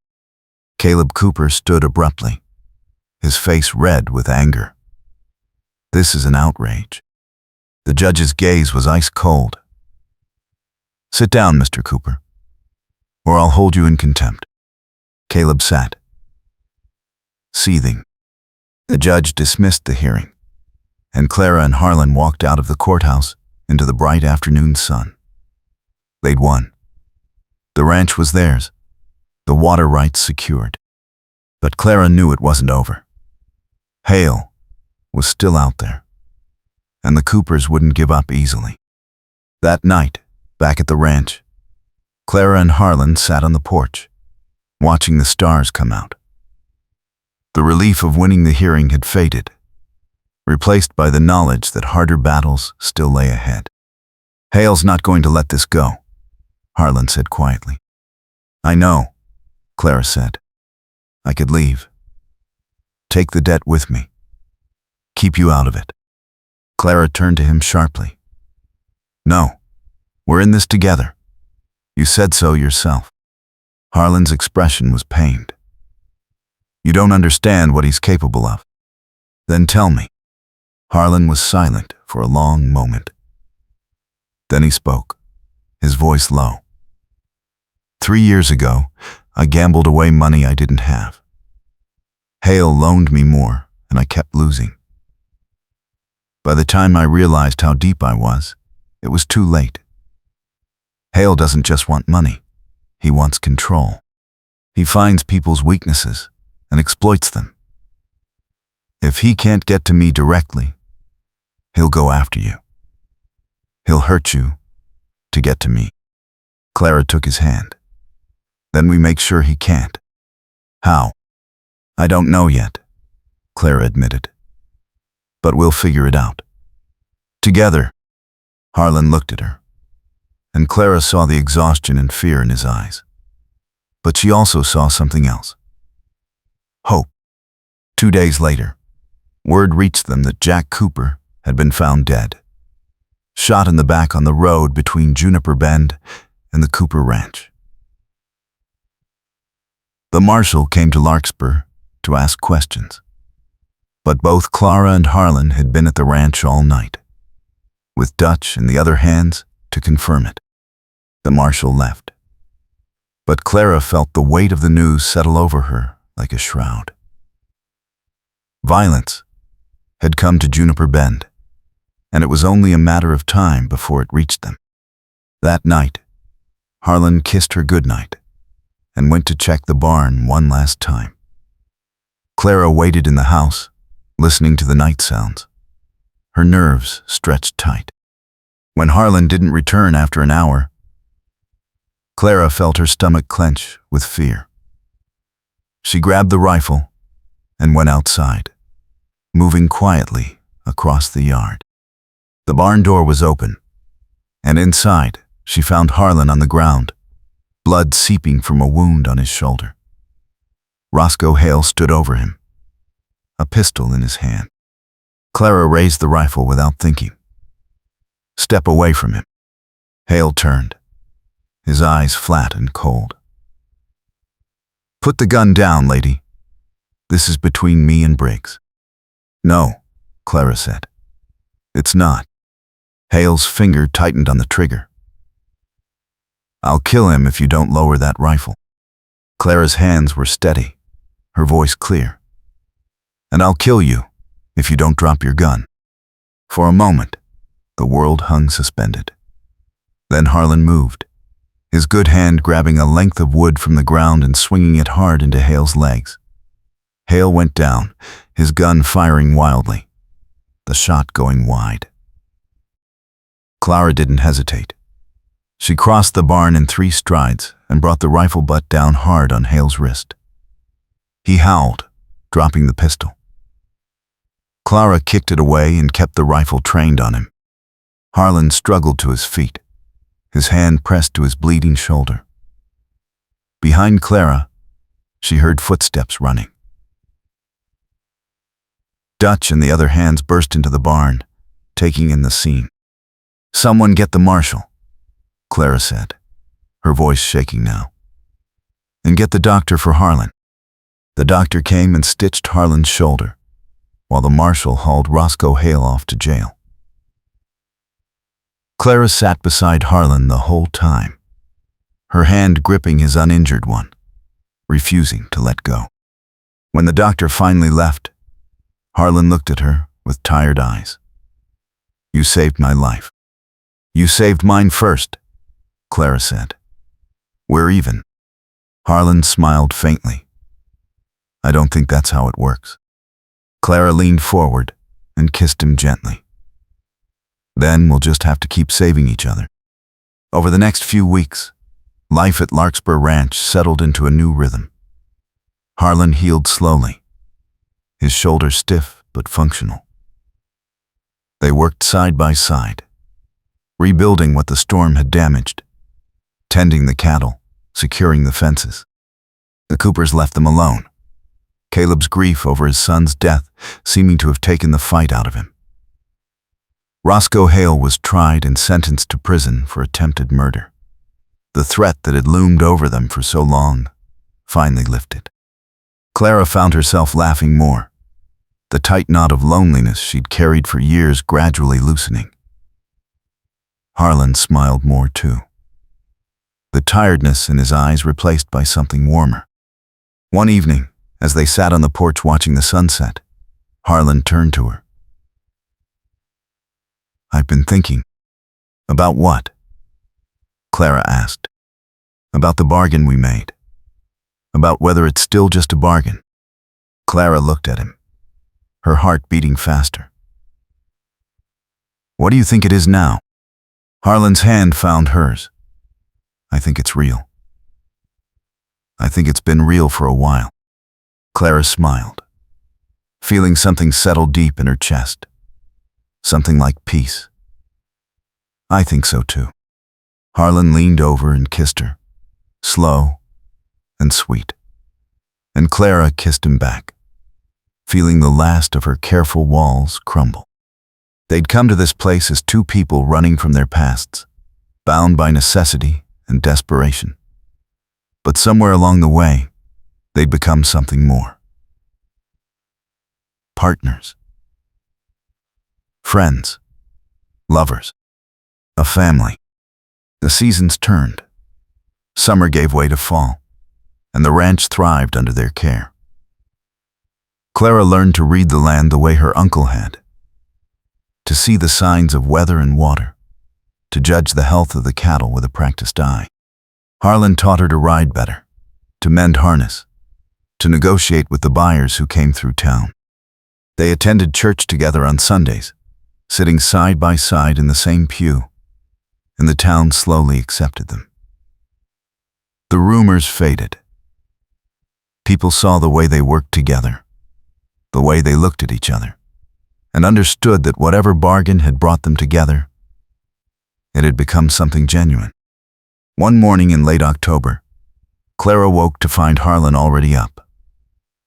Caleb Cooper stood abruptly, his face red with anger. This is an outrage. The judge's gaze was ice cold. Sit down, Mr. Cooper, or I'll hold you in contempt. Caleb sat, seething. The judge dismissed the hearing, and Clara and Harlan walked out of the courthouse into the bright afternoon sun. They'd won. The ranch was theirs, the water rights secured. But Clara knew it wasn't over. Hale was still out there, and the Coopers wouldn't give up easily. That night, back at the ranch, Clara and Harlan sat on the porch, watching the stars come out. The relief of winning the hearing had faded, replaced by the knowledge that harder battles still lay ahead. Hale's not going to let this go, Harlan said quietly. I know, Clara said. I could leave. Take the debt with me. Keep you out of it. Clara turned to him sharply. No, we're in this together. You said so yourself. Harlan's expression was pained. You don't understand what he's capable of. Then tell me. Harlan was silent for a long moment. Then he spoke, his voice low. 3 years ago, I gambled away money I didn't have. Hale loaned me more, and I kept losing. By the time I realized how deep I was, it was too late. Hale doesn't just want money, he wants control. He finds people's weaknesses and exploits them. If he can't get to me directly, he'll go after you. He'll hurt you to get to me. Clara took his hand. Then we make sure he can't. How? I don't know yet, Clara admitted. But we'll figure it out. Together. Harlan looked at her, and Clara saw the exhaustion and fear in his eyes. But she also saw something else. Hope. 2 days later, word reached them that Jack Cooper had been found dead, shot in the back on the road between Juniper Bend and the Cooper Ranch. The marshal came to Larkspur to ask questions, but both Clara and Harlan had been at the ranch all night, with Dutch and the other hands to confirm it. The marshal left, but Clara felt the weight of the news settle over her like a shroud. Violence had come to Juniper Bend, and it was only a matter of time before it reached them. That night, Harlan kissed her goodnight and went to check the barn one last time. Clara waited in the house, listening to the night sounds, her nerves stretched tight. When Harlan didn't return after an hour, Clara felt her stomach clench with fear. She grabbed the rifle and went outside, moving quietly across the yard. The barn door was open, and inside she found Harlan on the ground, blood seeping from a wound on his shoulder. Roscoe Hale stood over him, a pistol in his hand. Clara raised the rifle without thinking. Step away from him. Hale turned, his eyes flat and cold. Put the gun down, lady. This is between me and Briggs. No, Clara said. It's not. Hale's finger tightened on the trigger. I'll kill him if you don't lower that rifle. Clara's hands were steady, her voice clear. And I'll kill you if you don't drop your gun. For a moment, the world hung suspended. Then Harlan moved, his good hand grabbing a length of wood from the ground and swinging it hard into Hale's legs. Hale went down, his gun firing wildly, the shot going wide. Clara didn't hesitate. She crossed the barn in 3 strides and brought the rifle butt down hard on Hale's wrist. He howled, dropping the pistol. Clara kicked it away and kept the rifle trained on him. Harlan struggled to his feet, his hand pressed to his bleeding shoulder. Behind Clara, she heard footsteps running. Dutch and the other hands burst into the barn, taking in the scene. Someone get the marshal, Clara said, her voice shaking now. And get the doctor for Harlan. The doctor came and stitched Harlan's shoulder, while the marshal hauled Roscoe Hale off to jail. Clara sat beside Harlan the whole time, her hand gripping his uninjured one, refusing to let go. When the doctor finally left, Harlan looked at her with tired eyes. You saved my life. You saved mine first, Clara said. We're even. Harlan smiled faintly. I don't think that's how it works. Clara leaned forward and kissed him gently. Then we'll just have to keep saving each other. Over the next few weeks, life at Larkspur Ranch settled into a new rhythm. Harlan healed slowly, his shoulder stiff but functional. They worked side by side, rebuilding what the storm had damaged, tending the cattle, securing the fences. The Coopers left them alone, Caleb's grief over his son's death seeming to have taken the fight out of him. Roscoe Hale was tried and sentenced to prison for attempted murder. The threat that had loomed over them for so long finally lifted. Clara found herself laughing more, the tight knot of loneliness she'd carried for years gradually loosening. Harlan smiled more too, the tiredness in his eyes replaced by something warmer. One evening, as they sat on the porch watching the sunset, Harlan turned to her. I've been thinking. About what? Clara asked. About the bargain we made. About whether it's still just a bargain. Clara looked at him, her heart beating faster. What do you think it is now? Harlan's hand found hers. I think it's real. think it's been real for a while." Clara smiled, feeling something settle deep in her chest. Something like peace. "I think so too." Harlan leaned over and kissed her, slow and sweet. And Clara kissed him back, feeling the last of her careful walls crumble. They'd come to this place as two people running from their pasts, bound by necessity and desperation. But somewhere along the way, they'd become something more. Partners. Friends. Lovers. A family. The seasons turned. Summer gave way to fall, and the ranch thrived under their care. Clara learned to read the land the way her uncle had, to see the signs of weather and water, to judge the health of the cattle with a practiced eye. Harlan taught her to ride better, to mend harness, to negotiate with the buyers who came through town. They attended church together on Sundays, sitting side by side in the same pew, and the town slowly accepted them. The rumors faded. People saw the way they worked together, the way they looked at each other, and understood that whatever bargain had brought them together, it had become something genuine. One morning in late October, Clara woke to find Harlan already up,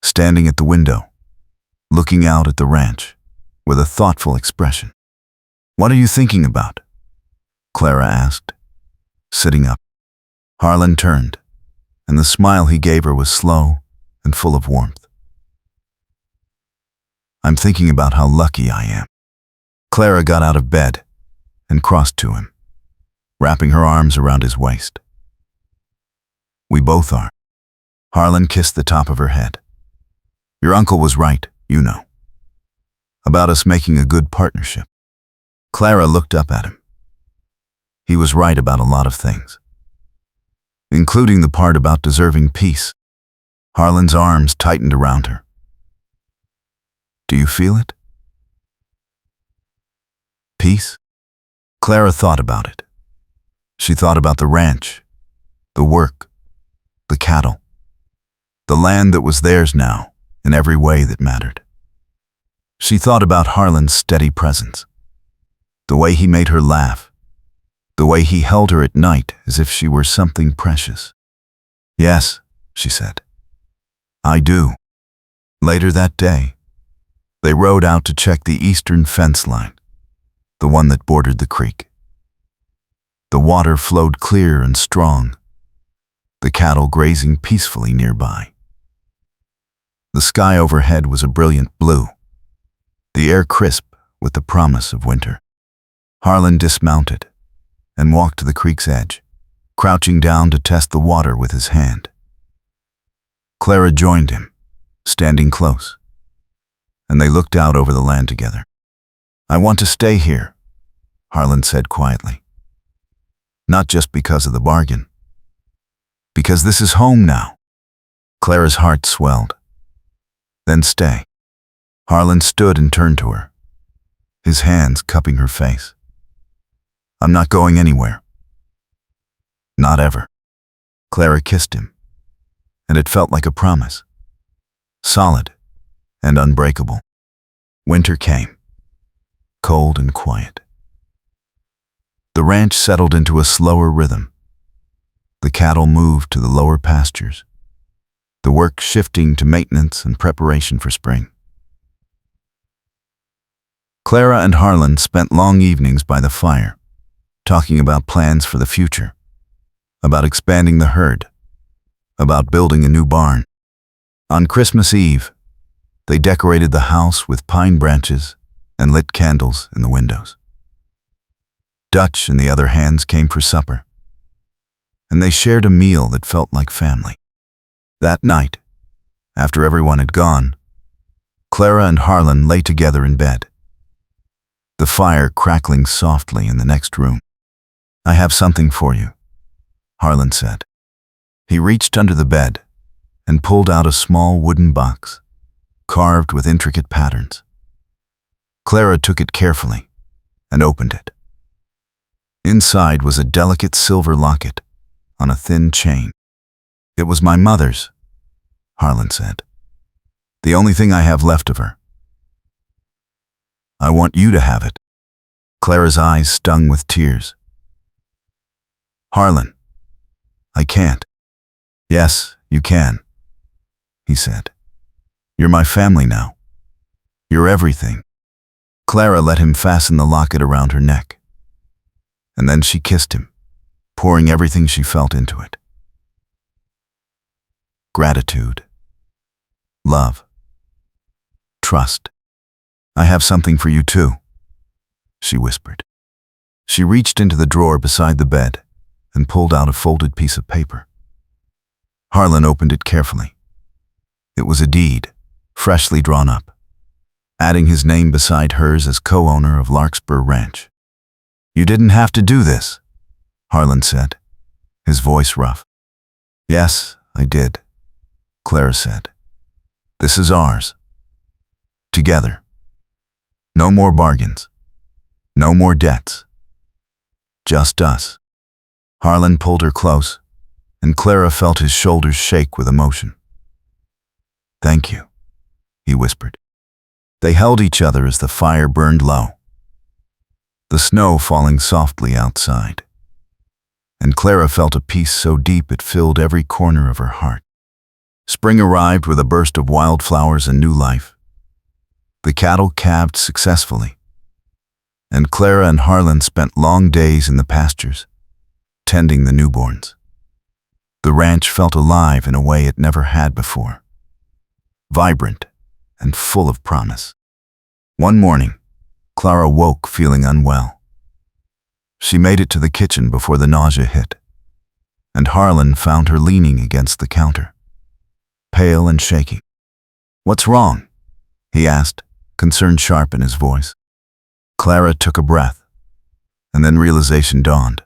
standing at the window, looking out at the ranch with a thoughtful expression. "What are you thinking about?" Clara asked, sitting up. Harlan turned, and the smile he gave her was slow and full of warmth. "I'm thinking about how lucky I am." Clara got out of bed and crossed to him, wrapping her arms around his waist. "We both are." Harlan kissed the top of her head. "Your uncle was right, you know, about us making a good partnership." Clara looked up at him. He was right about a lot of things, including the part about deserving peace. Harlan's arms tightened around her. "Do you feel it? Peace?" Clara thought about it. She thought about the ranch, the work, the cattle, the land that was theirs now in every way that mattered. She thought about Harlan's steady presence, the way he made her laugh, the way he held her at night as if she were something precious. "Yes," she said, "I do." Later that day, they rode out to check the eastern fence line, the one that bordered the creek. The water flowed clear and strong, the cattle grazing peacefully nearby. The sky overhead was a brilliant blue, the air crisp with the promise of winter. Harlan dismounted and walked to the creek's edge, crouching down to test the water with his hand. Clara joined him, standing close, and they looked out over the land together. "I want to stay here," Harlan said quietly. "Not just because of the bargain, because this is home now." Clara's heart swelled. "Then stay." Harlan stood and turned to her, his hands cupping her face. "I'm not going anywhere. Not ever." Clara kissed him, and it felt like a promise, solid and unbreakable. Winter came, cold and quiet. The ranch settled into a slower rhythm. The cattle moved to the lower pastures, the work shifting to maintenance and preparation for spring. Clara and Harlan spent long evenings by the fire, talking about plans for the future, about expanding the herd, about building a new barn. On Christmas Eve, they decorated the house with pine branches and lit candles in the windows. Dutch and the other hands came for supper, and they shared a meal that felt like family. That night, after everyone had gone, Clara and Harlan lay together in bed, the fire crackling softly in the next room. "I have something for you," Harlan said. He reached under the bed and pulled out a small wooden box, carved with intricate patterns. Clara took it carefully and opened it. Inside was a delicate silver locket on a thin chain. It was my mother's, Harlan said. The only thing I have left of her. I want you to have it. Clara's eyes stung with tears. Harlan, I can't. Yes, you can, he said. You're my family now. You're everything. Clara let him fasten the locket around her neck. And then she kissed him, pouring everything she felt into it. Gratitude, love, trust. I have something for you too, she whispered. She reached into the drawer beside the bed and pulled out a folded piece of paper. Harlan opened it carefully. It was a deed, freshly drawn up, adding his name beside hers as co-owner of Larkspur Ranch. You didn't have to do this, Harlan said, his voice rough. Yes, I did, Clara said. This is ours. Together. No more bargains. No more debts. Just us. Harlan pulled her close, and Clara felt his shoulders shake with emotion. Thank you, he whispered. They held each other as the fire burned low, the snow falling softly outside, and Clara felt a peace so deep it filled every corner of her heart. Spring arrived with a burst of wildflowers and new life. The cattle calved successfully, and Clara and Harlan spent long days in the pastures, tending the newborns. The ranch felt alive in a way it never had before, vibrant and full of promise. One morning, Clara woke feeling unwell. She made it to the kitchen before the nausea hit, and Harlan found her leaning against the counter, pale and shaking. What's wrong? He asked, concern sharp in his voice. Clara took a breath, and then realization dawned.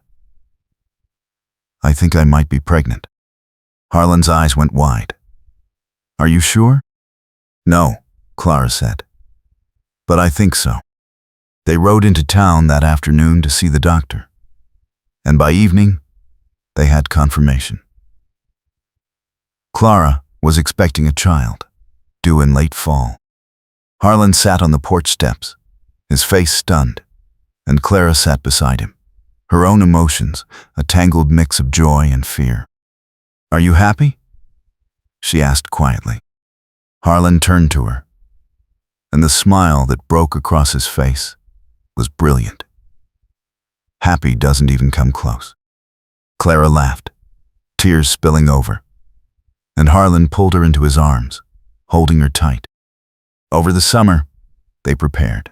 I think I might be pregnant. Harlan's eyes went wide. Are you sure? No, Clara said. But I think so. They rode into town that afternoon to see the doctor, and by evening, they had confirmation. Clara was expecting a child, due in late fall. Harlan sat on the porch steps, his face stunned, and Clara sat beside him, her own emotions a tangled mix of joy and fear. Are you happy? She asked quietly. Harlan turned to her, and the smile that broke across his face was brilliant. Happy doesn't even come close. Clara laughed, tears spilling over, and Harlan pulled her into his arms, holding her tight. Over the summer, they prepared.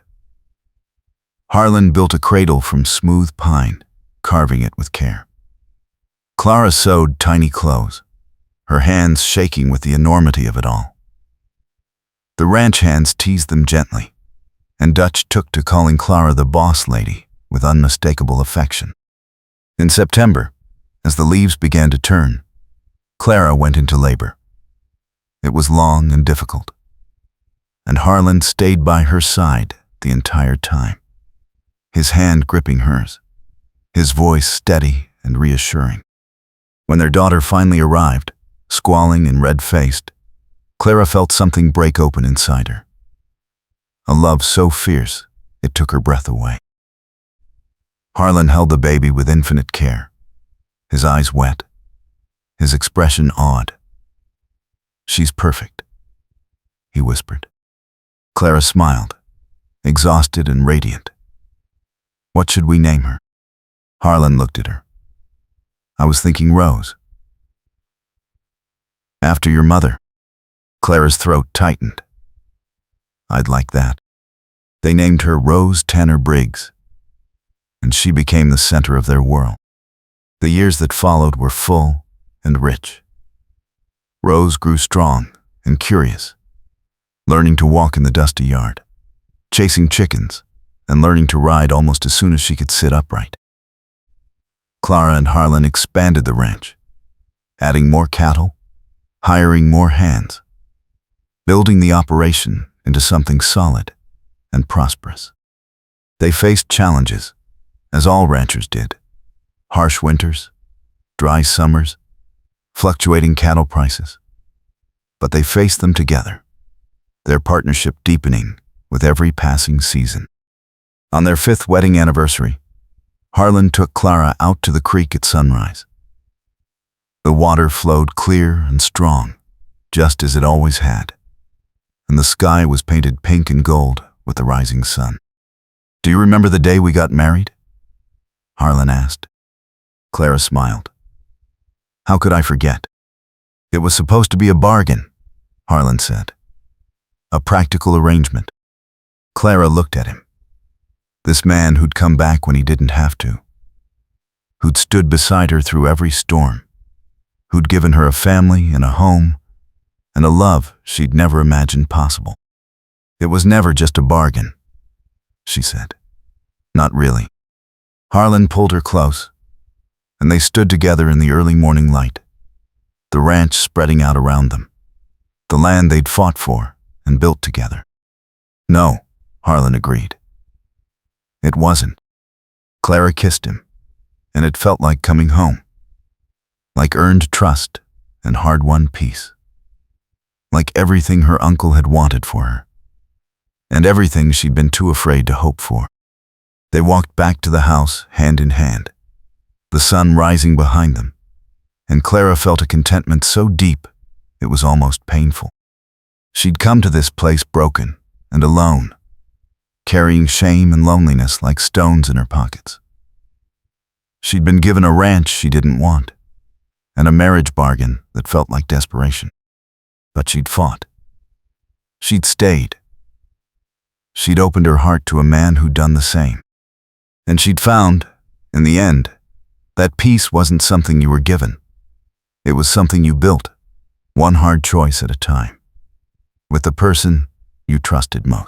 Harlan built a cradle from smooth pine, carving it with care. Clara sewed tiny clothes, her hands shaking with the enormity of it all. The ranch hands teased them gently, and Dutch took to calling Clara the boss lady with unmistakable affection. In September, as the leaves began to turn, Clara went into labor. It was long and difficult, and Harlan stayed by her side the entire time, his hand gripping hers, his voice steady and reassuring. When their daughter finally arrived, squalling and red-faced, Clara felt something break open inside her. A love so fierce, it took her breath away. Harlan held the baby with infinite care, his eyes wet, his expression awed. She's perfect, he whispered. Clara smiled, exhausted and radiant. What should we name her? Harlan looked at her. I was thinking Rose. After your mother. Clara's throat tightened. I'd like that. They named her Rose Tanner Briggs, and she became the center of their world. The years that followed were full and rich. Rose grew strong and curious, learning to walk in the dusty yard, chasing chickens, and learning to ride almost as soon as she could sit upright. Clara and Harlan expanded the ranch, adding more cattle, hiring more hands, building the operation into something solid and prosperous. They faced challenges, as all ranchers did: harsh winters, dry summers, fluctuating cattle prices. But they faced them together, their partnership deepening with every passing season. On their 5th wedding anniversary, Harlan took Clara out to the creek at sunrise. The water flowed clear and strong, just as it always had, and the sky was painted pink and gold with the rising sun. "Do you remember the day we got married?" Harlan asked. Clara smiled. "How could I forget? It was supposed to be a bargain," Harlan said. "A practical arrangement." Clara looked at him. This man who'd come back when he didn't have to, who'd stood beside her through every storm, who'd given her a family and a home and a love she'd never imagined possible. "It was never just a bargain," she said. "Not really." Harlan pulled her close, and they stood together in the early morning light, the ranch spreading out around them, the land they'd fought for and built together. "No," Harlan agreed. "It wasn't." Clara kissed him, and it felt like coming home, like earned trust and hard-won peace, like everything her uncle had wanted for her, and everything she'd been too afraid to hope for. They walked back to the house hand in hand, the sun rising behind them, and Clara felt a contentment so deep it was almost painful. She'd come to this place broken and alone, carrying shame and loneliness like stones in her pockets. She'd been given a ranch she didn't want, and a marriage bargain that felt like desperation. But she'd fought. She'd stayed. She'd opened her heart to a man who'd done the same. And she'd found, in the end, that peace wasn't something you were given. It was something you built, one hard choice at a time, with the person you trusted most.